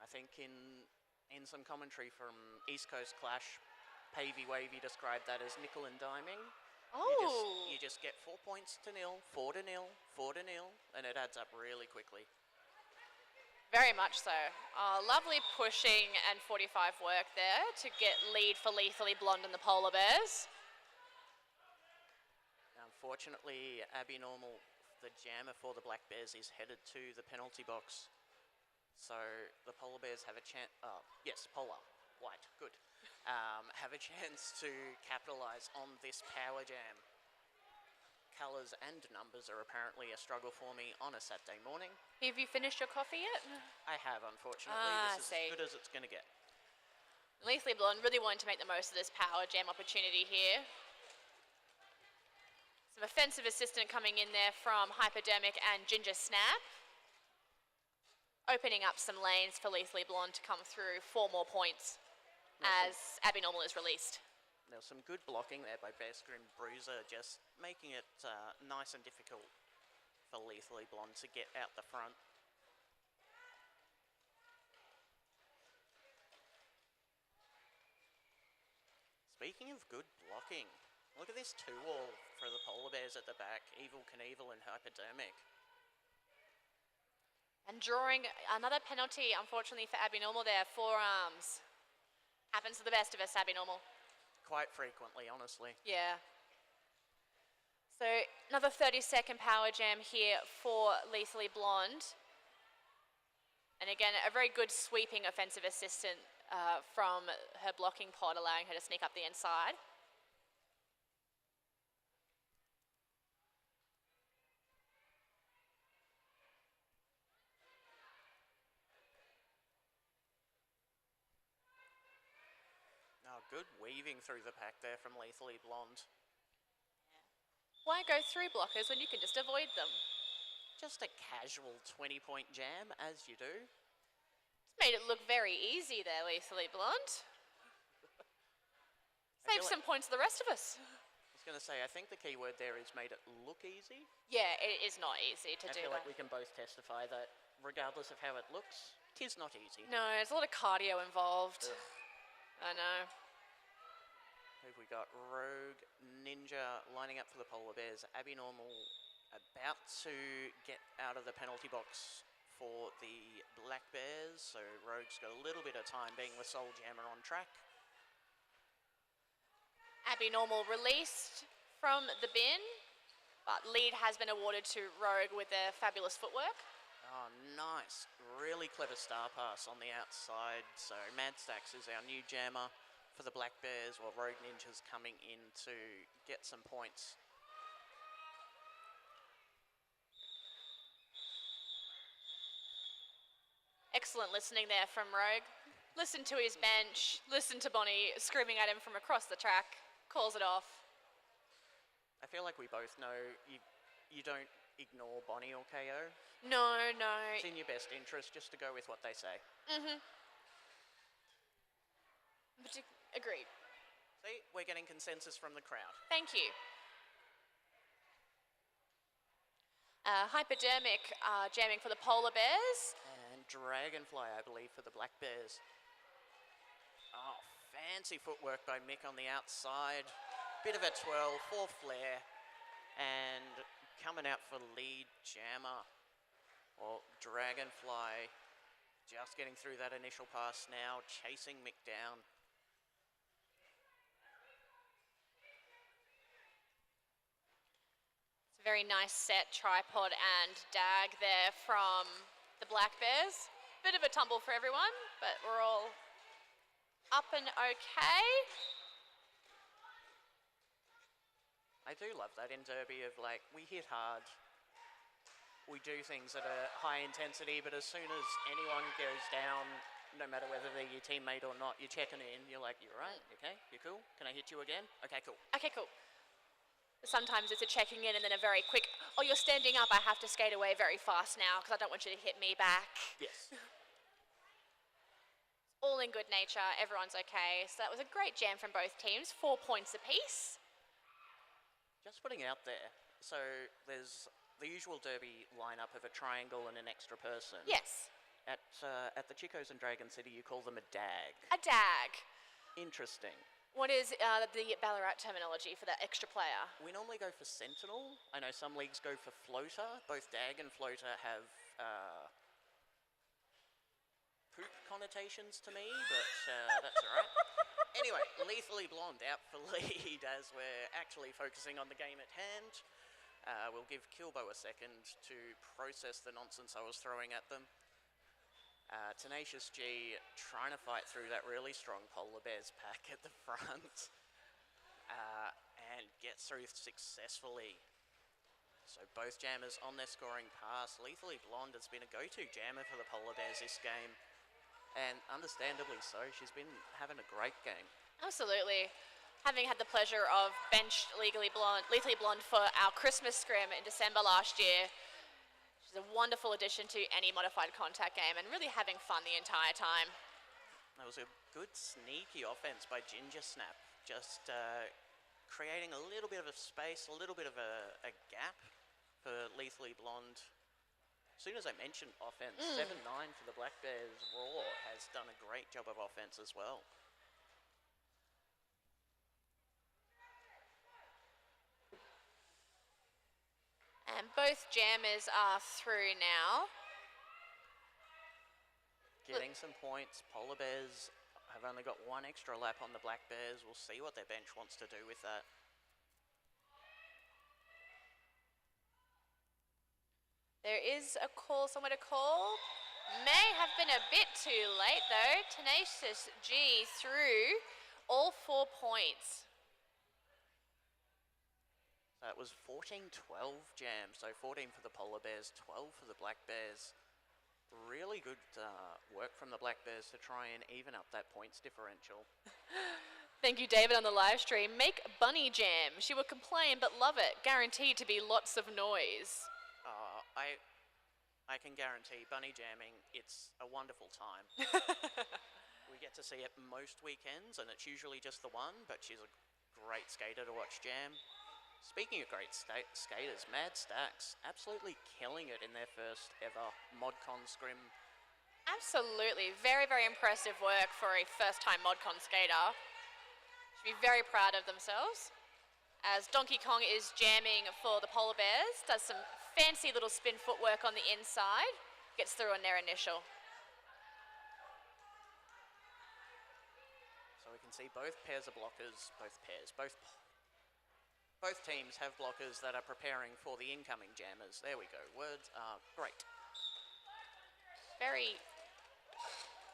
I think in some commentary from East Coast Clash, Pavey Wavy described that as nickel and diming. Oh! You just get 4 points to nil, 4 to nil, 4 to nil, and it adds up really quickly. Very much so. Lovely pushing and 45 work there to get lead for Lethally Blonde and the Polar Bears. Unfortunately, Abby Normal, the jammer for the Black Bears, is headed to the penalty box. So the Polar Bears have a chance, yes, Polar, white, good. Have a chance to capitalise on this power jam. Colours and numbers are apparently a struggle for me on a Saturday morning. Have you finished your coffee yet? I have, unfortunately. This is as good as it's going to get. Lethally Blonde really wanting to make the most of this power jam opportunity here. Some offensive assistant coming in there from Hypodermic and Ginger Snap. Opening up some lanes for Lethally Blonde to come through 4 more points as Abby Normal is released. There was some good blocking there by Besker and Bruiser, just making it nice and difficult for Lethally Blonde to get out the front. Speaking of good blocking, look at this 2-wall for the Polar Bears at the back, Evil Knievel and Hypodermic. And drawing another penalty, unfortunately, for Abby Normal there, forearms. Happens to the best of us, Abby Normal. Quite frequently, honestly. Yeah. So another 30-second power jam here for Lethally Blonde. And again, a very good sweeping offensive assistant from her blocking pod, allowing her to sneak up the inside. Oh, good weaving through the pack there from Lethally Blonde. Why go through blockers when you can just avoid them? Just a casual 20-point jam, as you do. It's made it look very easy there, Lethally Blonde. Save some points for the rest of us. I was going to say, I think the key word there is made it look easy. Yeah, it is not easy to do that. I feel like we can both testify that regardless of how it looks, it is not easy. No, there's a lot of cardio involved. Ugh. I know. Who've we got? Rogue, Ninja lining up for the Polar Bears. Abby Normal about to get out of the penalty box for the Black Bears. So Rogue's got a little bit of time being with Soul Jammer on track. Abby Normal released from the bin, but lead has been awarded to Rogue with their fabulous footwork. Oh, nice. Really clever star pass on the outside. So Mad Stacks is our new jammer for the Black Bears, while Rogue Ninja's coming in to get some points. Excellent listening there from Rogue. Listen to his bench, listen to Bonnie screaming at him from across the track, calls it off. I feel like we both know you don't ignore Bonnie or KO. No, no. It's in your best interest just to go with what they say. Agreed. See, we're getting consensus from the crowd. Thank you. Hypodermic jamming for the Polar Bears. And Dragonfly, I believe, for the Black Bears. Oh, fancy footwork by Mick on the outside. Bit of a twirl, 4 flare. And coming out for lead jammer. Well, Dragonfly just getting through that initial pass now, chasing Mick down. It's a very nice set, tripod and dag there from the Black Bears. Bit of a tumble for everyone, but we're all up and okay. I do love that in Derby of like, we hit hard. We do things at a high intensity, but as soon as anyone goes down, no matter whether they're your teammate or not, you're checking in. You're like, you right? You okay? You cool? Can I hit you again? Okay, cool. Okay, cool. Sometimes it's a checking in and then a very quick, oh, you're standing up, I have to skate away very fast now because I don't want you to hit me back. Yes. All in good nature, everyone's okay. So that was a great jam from both teams, 4 points apiece. Just putting it out there, so there's the usual Derby lineup of a triangle and an extra person. Yes. At the Chicos and Dragon City, you call them a dag. A dag. Interesting. What is the Ballarat terminology for that extra player? We normally go for Sentinel. I know some leagues go for Floater. Both dag and Floater have poop connotations to me, but that's all right. Anyway, Lethally Blonde out for lead as we're actually focusing on the game at hand. We'll give Kilbo a second to process the nonsense I was throwing at them. Tenacious G trying to fight through that really strong Polar Bears pack at the front and gets through successfully. So both jammers on their scoring pass. Lethally Blonde has been a go-to jammer for the Polar Bears this game. And understandably so, she's been having a great game. Absolutely. Having had the pleasure of bench Lethally Blonde for our Christmas scrim in December last year, she's a wonderful addition to any modified contact game and really having fun the entire time. That was a good sneaky offense by Ginger Snap, just creating a little bit of a space, a little bit of a gap for Lethally Blonde. As soon as I mentioned offense, 7-9 for the Black Bears. Raw has done a great job of offense as well. And both jammers are through now. Getting some points. Polar Bears have only got one extra lap on the Black Bears. We'll see what their bench wants to do with that. There is a call, somewhere to call. May have been a bit too late though. Tenacious G through all 4 points. That was 14-12 Jam, so 14 for the Polar Bears, 12 for the Black Bears. Really good work from the Black Bears to try and even up that points differential. Thank you, David, on the live stream. Make Bunny Jam. She will complain but love it. Guaranteed to be lots of noise. I can guarantee bunny jamming, it's a wonderful time. We get to see it most weekends, and it's usually just the one, but she's a great skater to watch jam. Speaking of great skaters, Mad Stacks absolutely killing it in their first ever ModCon scrim. Absolutely. Very, very impressive work for a first-time ModCon skater. Should be very proud of themselves. As Donkey Kong is jamming for the Polar Bears, does some fancy little spin footwork on the inside, gets through on their initial. So we can see both pairs of blockers, both teams have blockers that are preparing for the incoming jammers. There we go. Words are great. Very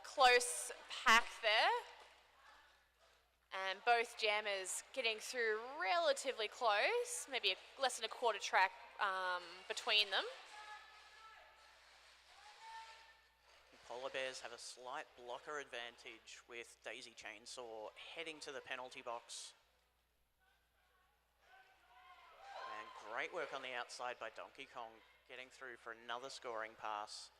close pack there. And both jammers getting through relatively close, maybe less than a quarter track between them. Polar Bears have a slight blocker advantage with Daisy Chainsaw heading to the penalty box. And great work on the outside by Donkey Kong, getting through for another scoring pass.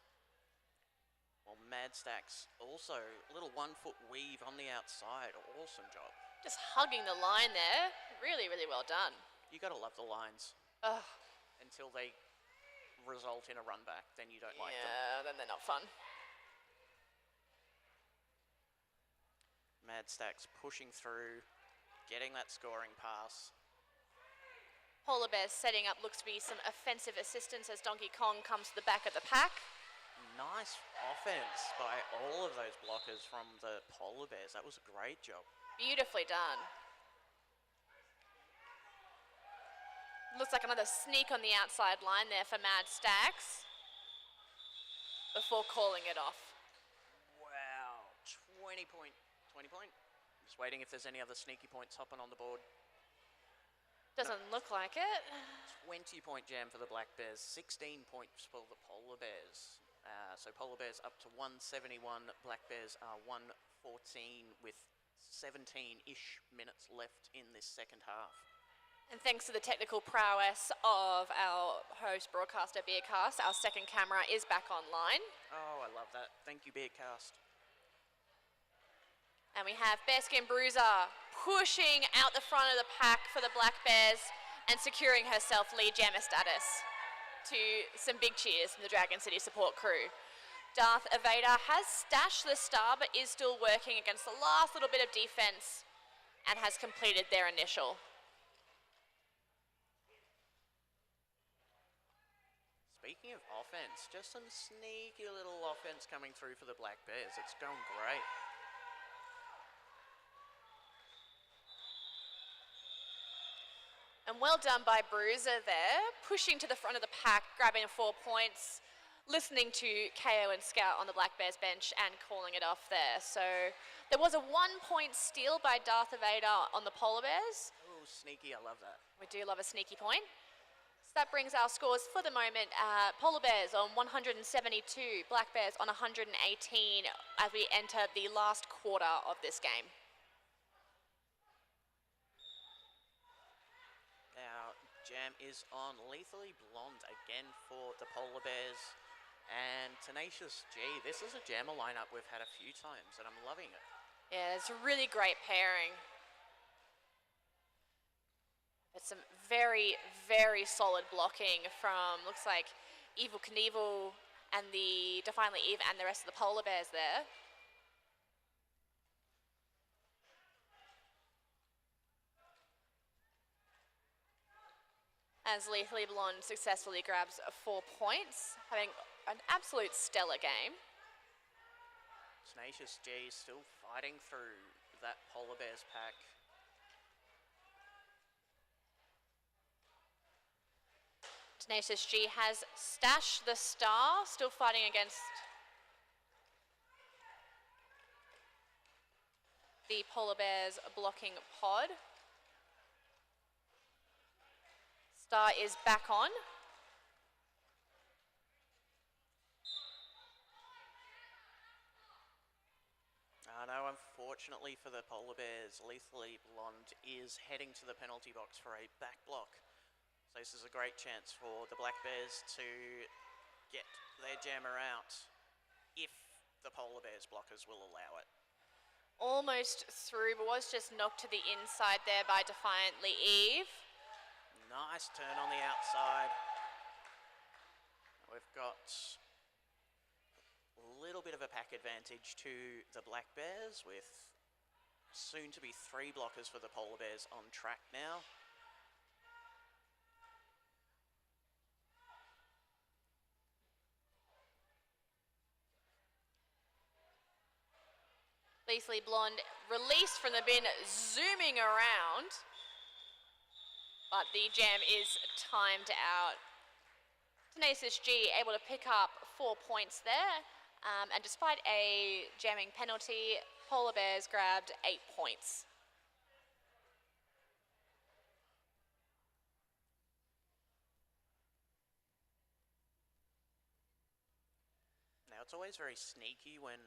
Well, Mad Stacks also a little 1-foot weave on the outside. Awesome job. Just hugging the line there. Really, really well done. You got to love the lines. Ugh. Until they result in a run back, then you don't like them. Yeah, then they're not fun. Mad Stacks pushing through, getting that scoring pass. Polar Bears setting up looks to be some offensive assistance as Donkey Kong comes to the back of the pack. Nice offense by all of those blockers from the Polar Bears. That was a great job. Beautifully done. Looks like another sneak on the outside line there for Mad Stacks before calling it off. Wow, 20 point. Just waiting if there's any other sneaky points hopping on the board. Doesn't look like it. 20-point jam for the Black Bears, 16 points for the Polar Bears. So Polar Bears up to 171, Black Bears are 114 with 17-ish minutes left in this second half. And thanks to the technical prowess of our host broadcaster, Beardcasts, our second camera is back online. Oh, I love that. Thank you, Beardcast. And we have Bearskin Bruiser pushing out the front of the pack for the Black Bears and securing herself lead jammer status to some big cheers from the Dragon City support crew. Darth Evader has stashed the star but is still working against the last little bit of defense and has completed their initial. Speaking of offense, just some sneaky little offense coming through for the Black Bears. It's going great. And well done by Bruiser there, pushing to the front of the pack, grabbing 4 points, listening to KO and Scout on the Black Bears bench and calling it off there. So there was a 1-point steal by Darth Evader on the Polar Bears. Oh, sneaky, I love that. We do love a sneaky point. that brings our scores for the moment. Polar Bears on 172, Black Bears on 118 as we enter the last quarter of this game. Now, jam is on Lethally Blonde again for the Polar Bears. And Tenacious G. This is a jammer lineup we've had a few times, and I'm loving it. Yeah, it's a really great pairing. It's some very, very solid blocking from, looks like, Evil Knievel and the Defiantly Eve and the rest of the Polar Bears there. As Lethally Blonde successfully grabs 4 points, having an absolute stellar game. Tenacious G still fighting through that Polar Bears pack. Tenacious G has Stash the Star, still fighting against the Polar Bears blocking pod. Star is back on. No, unfortunately for the Polar Bears, Lethally Blonde is heading to the penalty box for a back block. So this is a great chance for the Black Bears to get their jammer out if the Polar Bears blockers will allow it. Almost through, but was just knocked to the inside there by Defiantly Eve. Nice turn on the outside. We've got a little bit of a pack advantage to the Black Bears with soon to be 3 blockers for the Polar Bears on track now. Lethally Blonde released from the bin, zooming around. But the jam is timed out. Tenacious G able to pick up 4 points there. And despite a jamming penalty, Polar Bears grabbed 8 points. Now it's always very sneaky when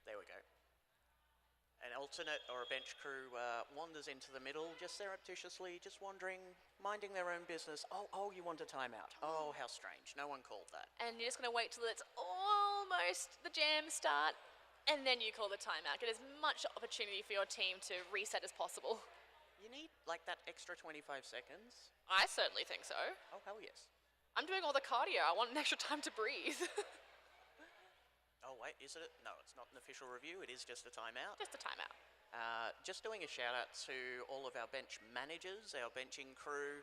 there we go. An alternate or a bench crew wanders into the middle, just surreptitiously, just wandering, minding their own business. Oh, you want a timeout. Oh, how strange. No one called that. And you're just going to wait till it's almost the jam start, and then you call the timeout. Get as much opportunity for your team to reset as possible. You need, like, that extra 25 seconds. I certainly think so. Oh, hell yes. I'm doing all the cardio. I want an extra time to breathe. Oh, wait, is it? No, it's not an official review. It is just a timeout. Just a timeout. Just doing a shout out to all of our bench managers, our benching crew.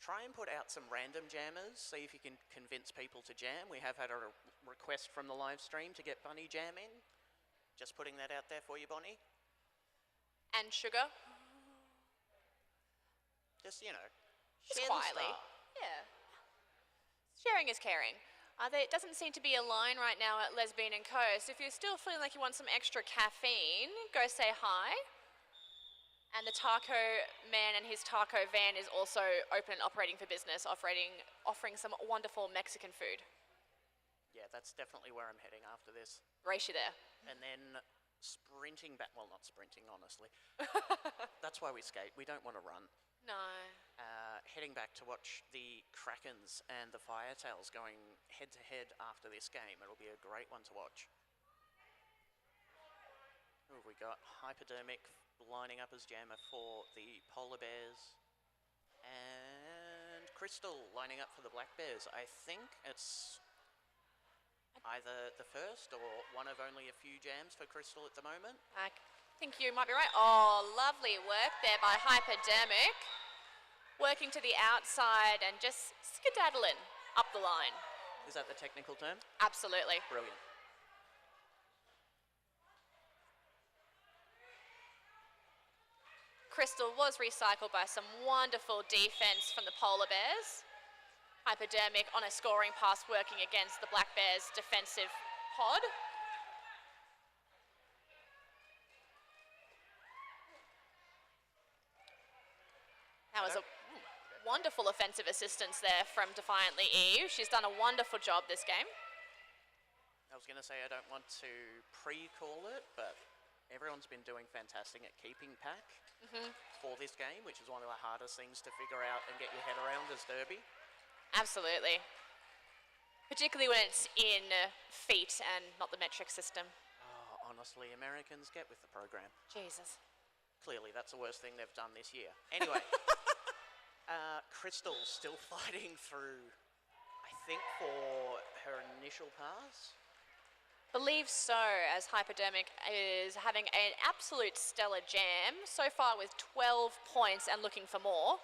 Try and put out some random jammers. See if you can convince people to jam. We have had a request from the live stream to get Bunny jamming. Just putting that out there for you, Bonnie. And Sugar. Just, you know, Just share quietly. the star. Yeah. Sharing is caring. There doesn't seem to be a line right now at Lesbian & Co. So if you're still feeling like you want some extra caffeine, go say hi. And the taco man and his taco van is also open and operating for business, offering some wonderful Mexican food. Yeah, that's definitely where I'm heading after this. Race you there. And then sprinting back, well, not sprinting, honestly. That's why we skate. We don't want to run. No. Heading back to watch the Krakens and the Firetails going head-to-head after this game. It'll be a great one to watch. Who have we got? Hypodermic lining up as jammer for the Polar Bears. And Crystal lining up for the Black Bears. I think it's either the first or one of only a few jams for Crystal at the moment. I think you might be right. Oh, lovely work there by Hypodermic. Working to the outside and just skedaddling up the line. Is that the technical term? Absolutely. Brilliant. Crystal was recycled by some wonderful defense from the Polar Bears. Hypodermic on a scoring pass working against the Black Bears' defensive pod. That was a wonderful offensive assistance there from Defiantly Eve. She's done a wonderful job this game. I was going to say I don't want to pre-call it, but everyone's been doing fantastic at keeping pack for this game, which is one of the hardest things to figure out and get your head around as Derby. Absolutely. Particularly when it's in feet and not the metric system. Oh, honestly, Americans, get with the program. Jesus. Clearly, that's the worst thing they've done this year. Anyway, Crystal's still fighting through, I think, for her initial pass. Believe so, as Hypodermic is having an absolute stellar jam, so far with 12 points and looking for more.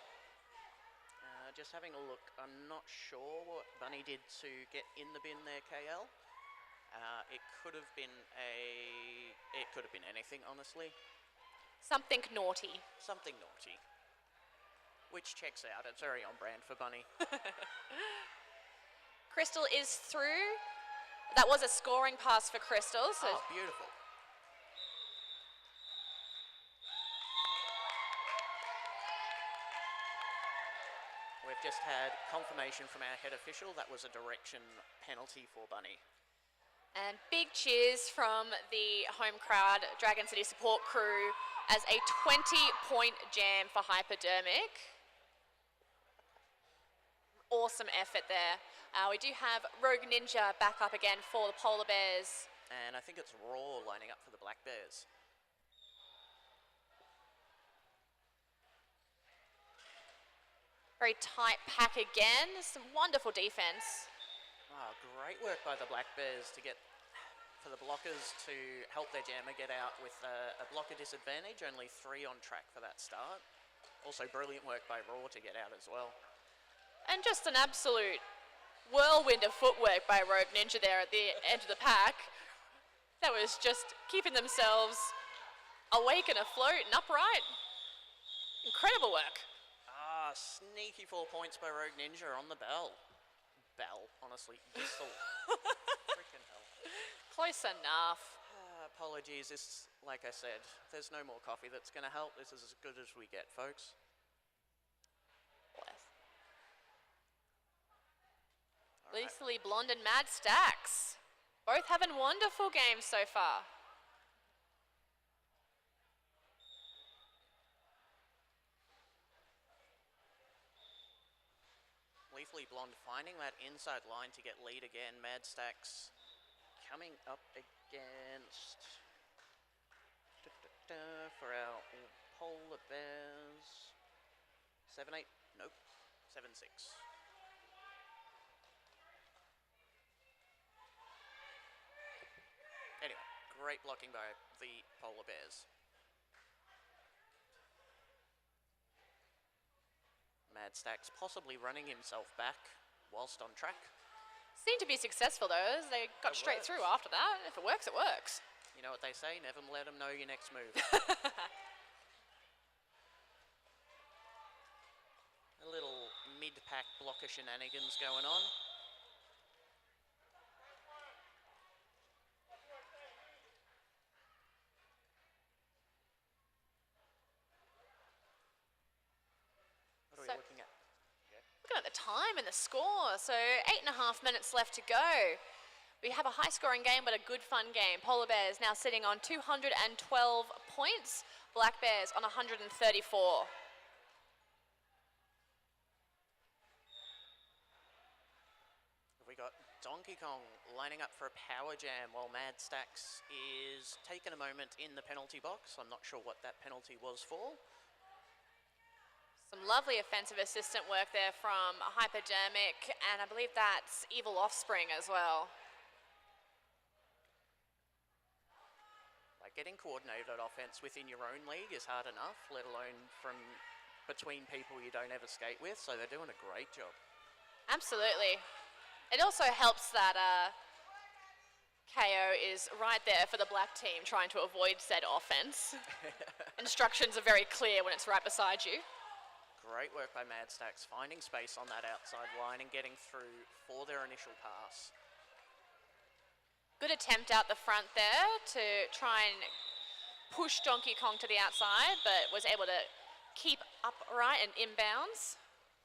Just having a look, I'm not sure what Bunny did to get in the bin there, KL. It could have been anything, honestly. Something naughty. Something naughty. Which checks out, it's very on brand for Bunny. Crystal is through. That was a scoring pass for Crystal. So oh, beautiful. We've just had confirmation from our head official that was a direction penalty for Bunny. And big cheers from the home crowd, Dragon City support crew, as a 20-point jam for Hypodermic. Awesome effort there. We do have Rogue Ninja back up again for the Polar Bears. And I think it's Raw lining up for the Black Bears. Very tight pack again. Some wonderful defense. Oh, great work by the Black Bears to get for the blockers to help their jammer get out with a blocker disadvantage. Only 3 on track for that start. Also brilliant work by Raw to get out as well. And just an absolute whirlwind of footwork by Rogue Ninja there at the end of the pack. That was just keeping themselves awake and afloat and upright. Incredible work. Sneaky 4 points by Rogue Ninja on the bell. Bell, honestly, whistle. Freaking hell. Close enough. Apologies, like I said, there's no more coffee that's going to help. This is as good as we get, folks. Lethally Blonde and Mad Stacks. Both having wonderful games so far. Lethally Blonde finding that inside line to get lead again. Mad Stacks coming up against for our Polar Bears. 7-8, nope, 7-6. Anyway, great blocking by the Polar Bears. Mad Stacks possibly running himself back whilst on track. Seemed to be successful though, as they got straight through after that. If it works, it works. You know what they say, never let them know your next move. A little mid-pack blocker shenanigans going on. What are we looking at? Looking at the time and the score, so 8.5 minutes left to go. We have a high-scoring game, but a good fun game. Polar Bears now sitting on 212 points. Black Bears on 134. We got Donkey Kong lining up for a power jam while Mad Stacks is taking a moment in the penalty box. I'm not sure what that penalty was for. Some lovely offensive assistant work there from Hypodermic, and I believe that's Evil Offspring as well. Like getting coordinated offense within your own league is hard enough, let alone from between people you don't ever skate with, so they're doing a great job. Absolutely. It also helps that KO is right there for the black team trying to avoid said offense. Instructions are very clear when it's right beside you. Great work by Mad Stacks, finding space on that outside line and getting through for their initial pass. Good attempt out the front there to try and push Donkey Kong to the outside, but was able to keep upright and inbounds.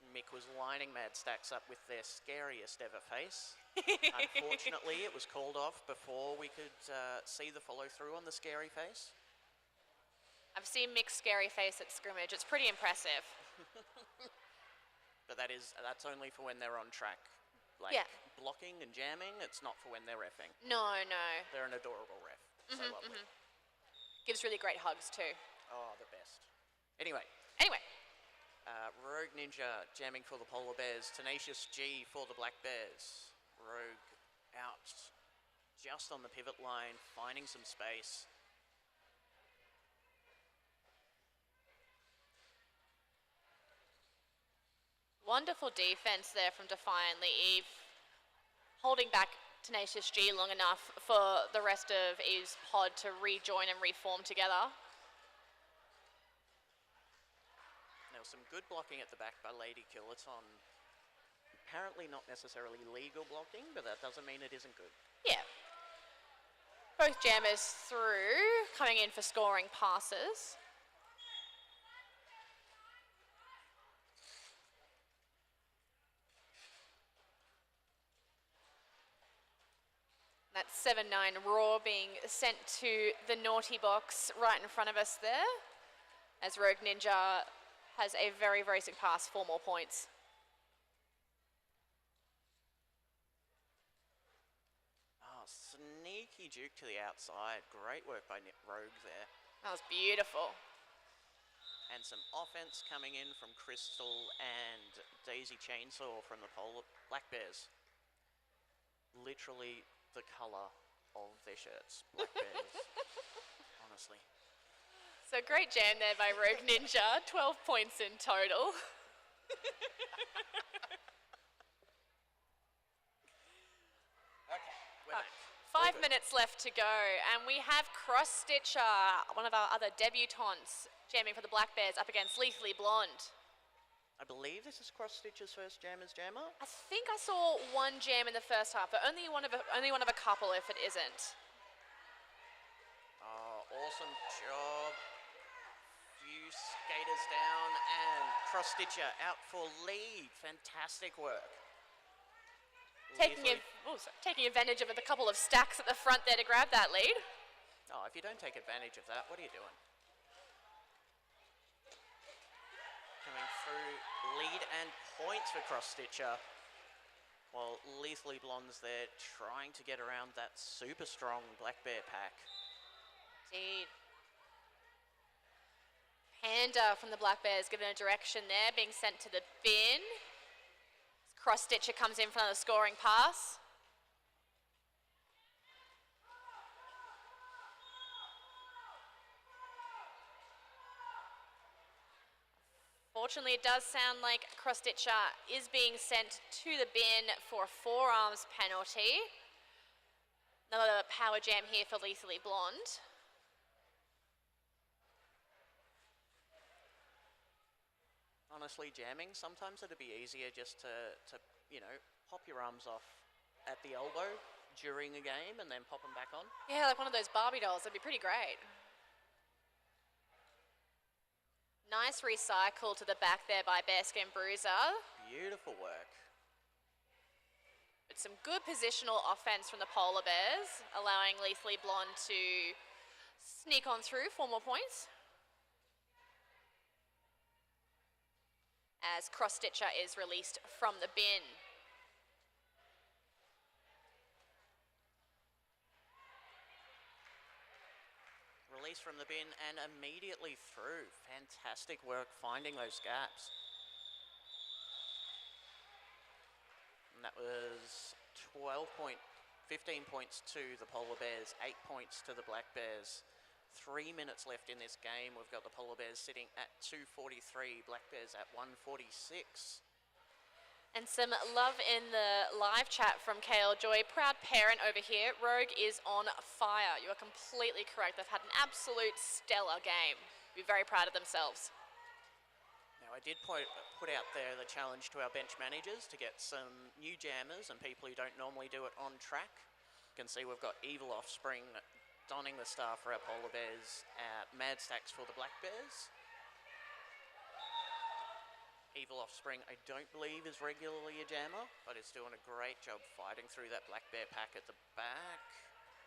Mick was lining Mad Stacks up with their scariest ever face. Unfortunately, it was called off before we could see the follow-through on the scary face. I've seen Mick's scary face at Scrimmage. It's pretty impressive. But that's only for when they're on track. Like, blocking and jamming, it's not for when they're reffing. No. They're an adorable ref. So lovely. Gives really great hugs too. Oh, the best. Anyway. Rogue Ninja jamming for the Polar Bears. Tenacious G for the Black Bears. Rogue out just on the pivot line, finding some space. Wonderful defense there from Defiantly Eve, holding back Tenacious G long enough for the rest of Eve's pod to rejoin and reform together. There was some good blocking at the back by Lady Kill. It's on apparently not necessarily legal blocking, but that doesn't mean it isn't good. Yeah. Both jammers through, coming in for scoring passes. That 7-9 Raw being sent to the naughty box right in front of us there, as Rogue Ninja has a very, very sick pass, 4 more points. Oh, sneaky juke to the outside. Great work by Rogue there. That was beautiful. And some offense coming in from Crystal and Daisy Chainsaw from the Black Bears. Literally the colour of their shirts, Black Bears. Honestly. So great jam there by Rogue Ninja, 12 points in total. Okay, we're back. 5 minutes left to go, and we have Cross Stitcher, one of our other debutantes, jamming for the Black Bears up against Lethally Blonde. I believe this is Cross Stitcher's first Jammer's Jammer. I think I saw one jam in the first half, but only one of a couple if it isn't. Oh, awesome job. Few skaters down, and Cross Stitcher out for lead. Fantastic work. Taking advantage of a couple of stacks at the front there to grab that lead. Oh, if you don't take advantage of that, what are you doing? Coming through, lead and points for Cross Stitcher. While Lethally Blonde's there trying to get around that super strong Black Bear pack. Indeed. Panda from the Black Bears given a direction there, being sent to the bin. Cross Stitcher comes in for another scoring pass. Fortunately, it does sound like Cross Stitcher is being sent to the bin for a forearms penalty. Another power jam here for Lethally Blonde. Honestly, jamming, sometimes it'd be easier just to you know, pop your arms off at the elbow during a game and then pop them back on. Yeah, like one of those Barbie dolls. That'd be pretty great. Nice recycle to the back there by Bearskin Bruiser. Beautiful work. But some good positional offense from the Polar Bears, allowing Lethally Blonde to sneak on through 4 more points. As Cross Stitcher is released from the bin. Release from the bin and immediately through. Fantastic work finding those gaps. And that was 15 points to the Polar Bears, 8 points to the Black Bears. 3 minutes left in this game. We've got the Polar Bears sitting at 243, Black Bears at 146. And some love in the live chat from KL Joy. Proud parent over here. Rogue is on fire. You are completely correct. They've had an absolute stellar game. Be very proud of themselves. Now, I did put out there the challenge to our bench managers to get some new jammers and people who don't normally do it on track. You can see we've got Evil Offspring donning the star for our Polar Bears, Mad Stacks for the Black Bears. Evil Offspring, I don't believe is regularly a jammer, but is doing a great job fighting through that Black Bear pack at the back.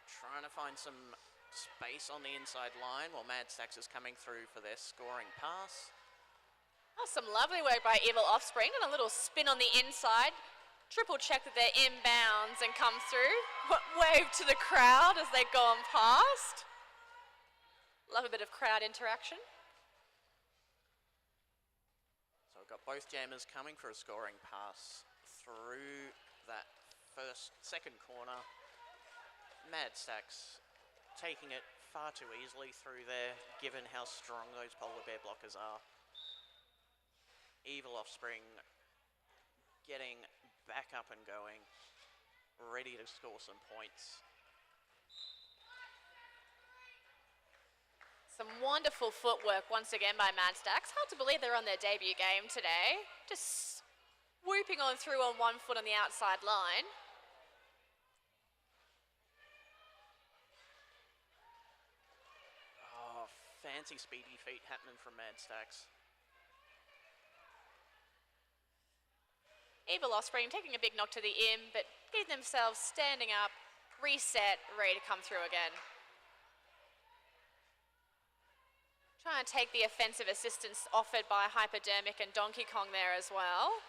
Trying to find some space on the inside line while Mad Stacks is coming through for their scoring pass. Oh, some lovely work by Evil Offspring and a little spin on the inside. Triple check that they're inbounds and come through. Wave to the crowd as they go on past. Love a bit of crowd interaction. So we've got both jammers coming for a scoring pass through that second corner. Mad Stacks taking it far too easily through there, given how strong those polar bear blockers are. Evil Offspring getting back up and going, ready to score some points. Some wonderful footwork once again by Mad Stacks. Hard to believe they're on their debut game today. Just swooping on through on one foot on the outside line. Oh, fancy speedy feet happening from Mad Stacks. Evil Offspring taking a big knock to the in, but getting themselves standing up, reset, ready to come through again. Trying to take the offensive assistance offered by Hypodermic and Donkey Kong there as well.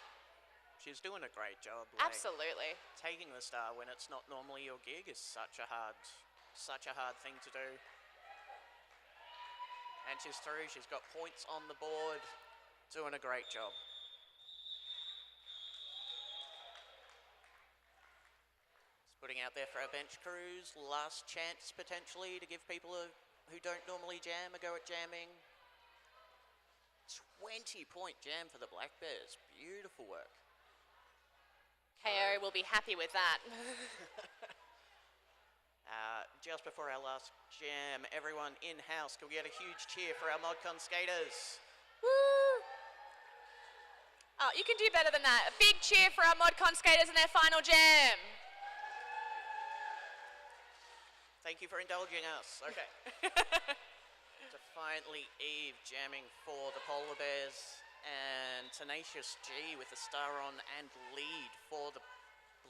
She's doing a great job. Absolutely. Taking the star when it's not normally your gig is such a hard thing to do. And she's through, she's got points on the board, doing a great job. Putting out there for our bench crews, last chance potentially to give people who don't normally jam a go at jamming. 20-point jam for the Black Bears, beautiful work. KO will be happy with that. Just before our last jam, everyone in-house, can we get a huge cheer for our ModCon skaters? Woo! Oh, you can do better than that. A big cheer for our ModCon skaters in their final jam. Thank you for indulging us. Okay. Defiantly Eve jamming for the Polar Bears, and Tenacious G with the star on and lead for the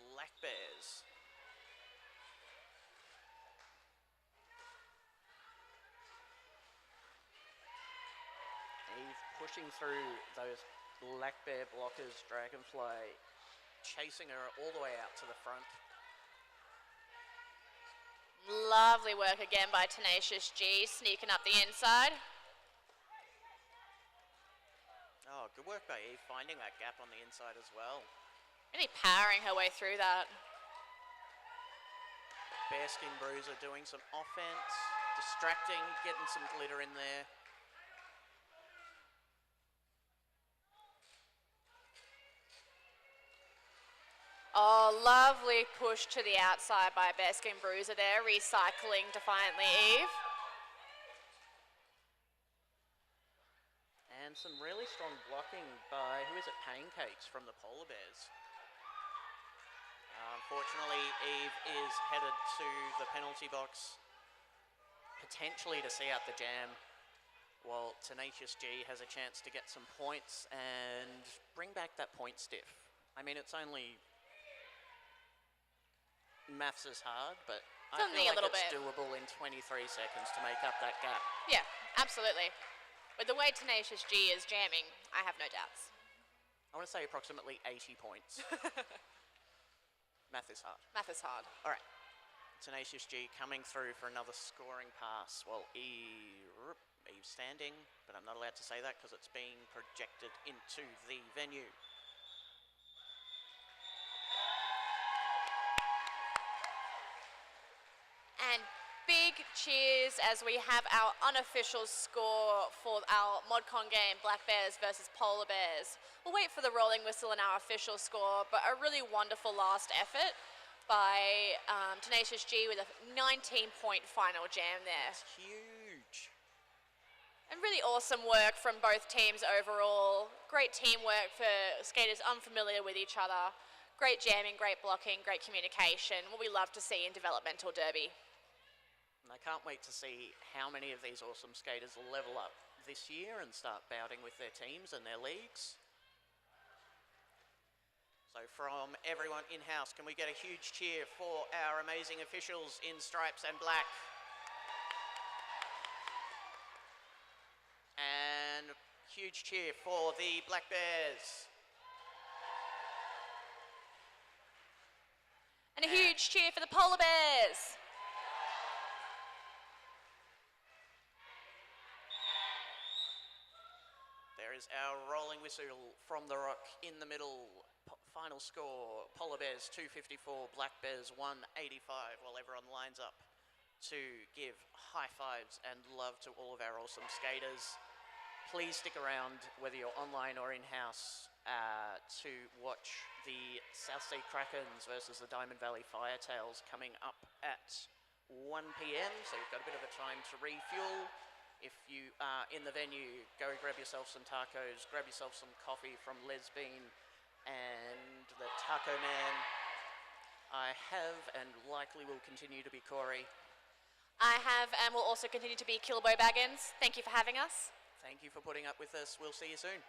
Black Bears. Eve pushing through those Black Bear blockers, Dragonfly chasing her all the way out to the front. Lovely work again by Tenacious G, sneaking up the inside. Oh, good work by Eve, finding that gap on the inside as well. Really powering her way through that. Bearskin Bruiser doing some offense, distracting, getting some glitter in there. Oh, lovely push to the outside by Bearskin Bruiser there, recycling defiantly Eve. And some really strong blocking by, who is it, Pancakes from the Polar Bears. Unfortunately, Eve is headed to the penalty box, potentially to see out the jam, while Tenacious G has a chance to get some points and bring back that point stiff. I mean, it's only... Maths is hard, but I feel like it's doable in 23 seconds to make up that gap. Yeah, absolutely. With the way Tenacious G is jamming, I have no doubts. I want to say approximately 80 points. Math is hard. Math is hard. All right. Tenacious G coming through for another scoring pass. Well, Eve's standing, but I'm not allowed to say that because it's being projected into the venue. And big cheers as we have our unofficial score for our ModCon game, Black Bears versus Polar Bears. We'll wait for the rolling whistle and our official score, but a really wonderful last effort by Tenacious G with a 19-point final jam there. That's huge. And really awesome work from both teams overall. Great teamwork for skaters unfamiliar with each other. Great jamming, great blocking, great communication. What we love to see in developmental derby. And I can't wait to see how many of these awesome skaters will level up this year and start bouting with their teams and their leagues. So from everyone in-house, can we get a huge cheer for our amazing officials in stripes and black? And huge cheer for the Black Bears. And a huge cheer for the Polar Bears. There is our rolling whistle from the rock in the middle. Final score, Polar Bears 254, Black Bears 185, while everyone lines up to give high fives and love to all of our awesome skaters. Please stick around, whether you're online or in-house, to watch the South Sea Krakens versus the Diamond Valley Firetails coming up at 1 p.m, so you've got a bit of a time to refuel. If you are in the venue, go grab yourself some tacos, grab yourself some coffee from Les Bean and the Taco Man. I have and likely will continue to be Corey. I have and will also continue to be Kilbo Baggins. Thank you for having us. Thank you for putting up with us. We'll see you soon.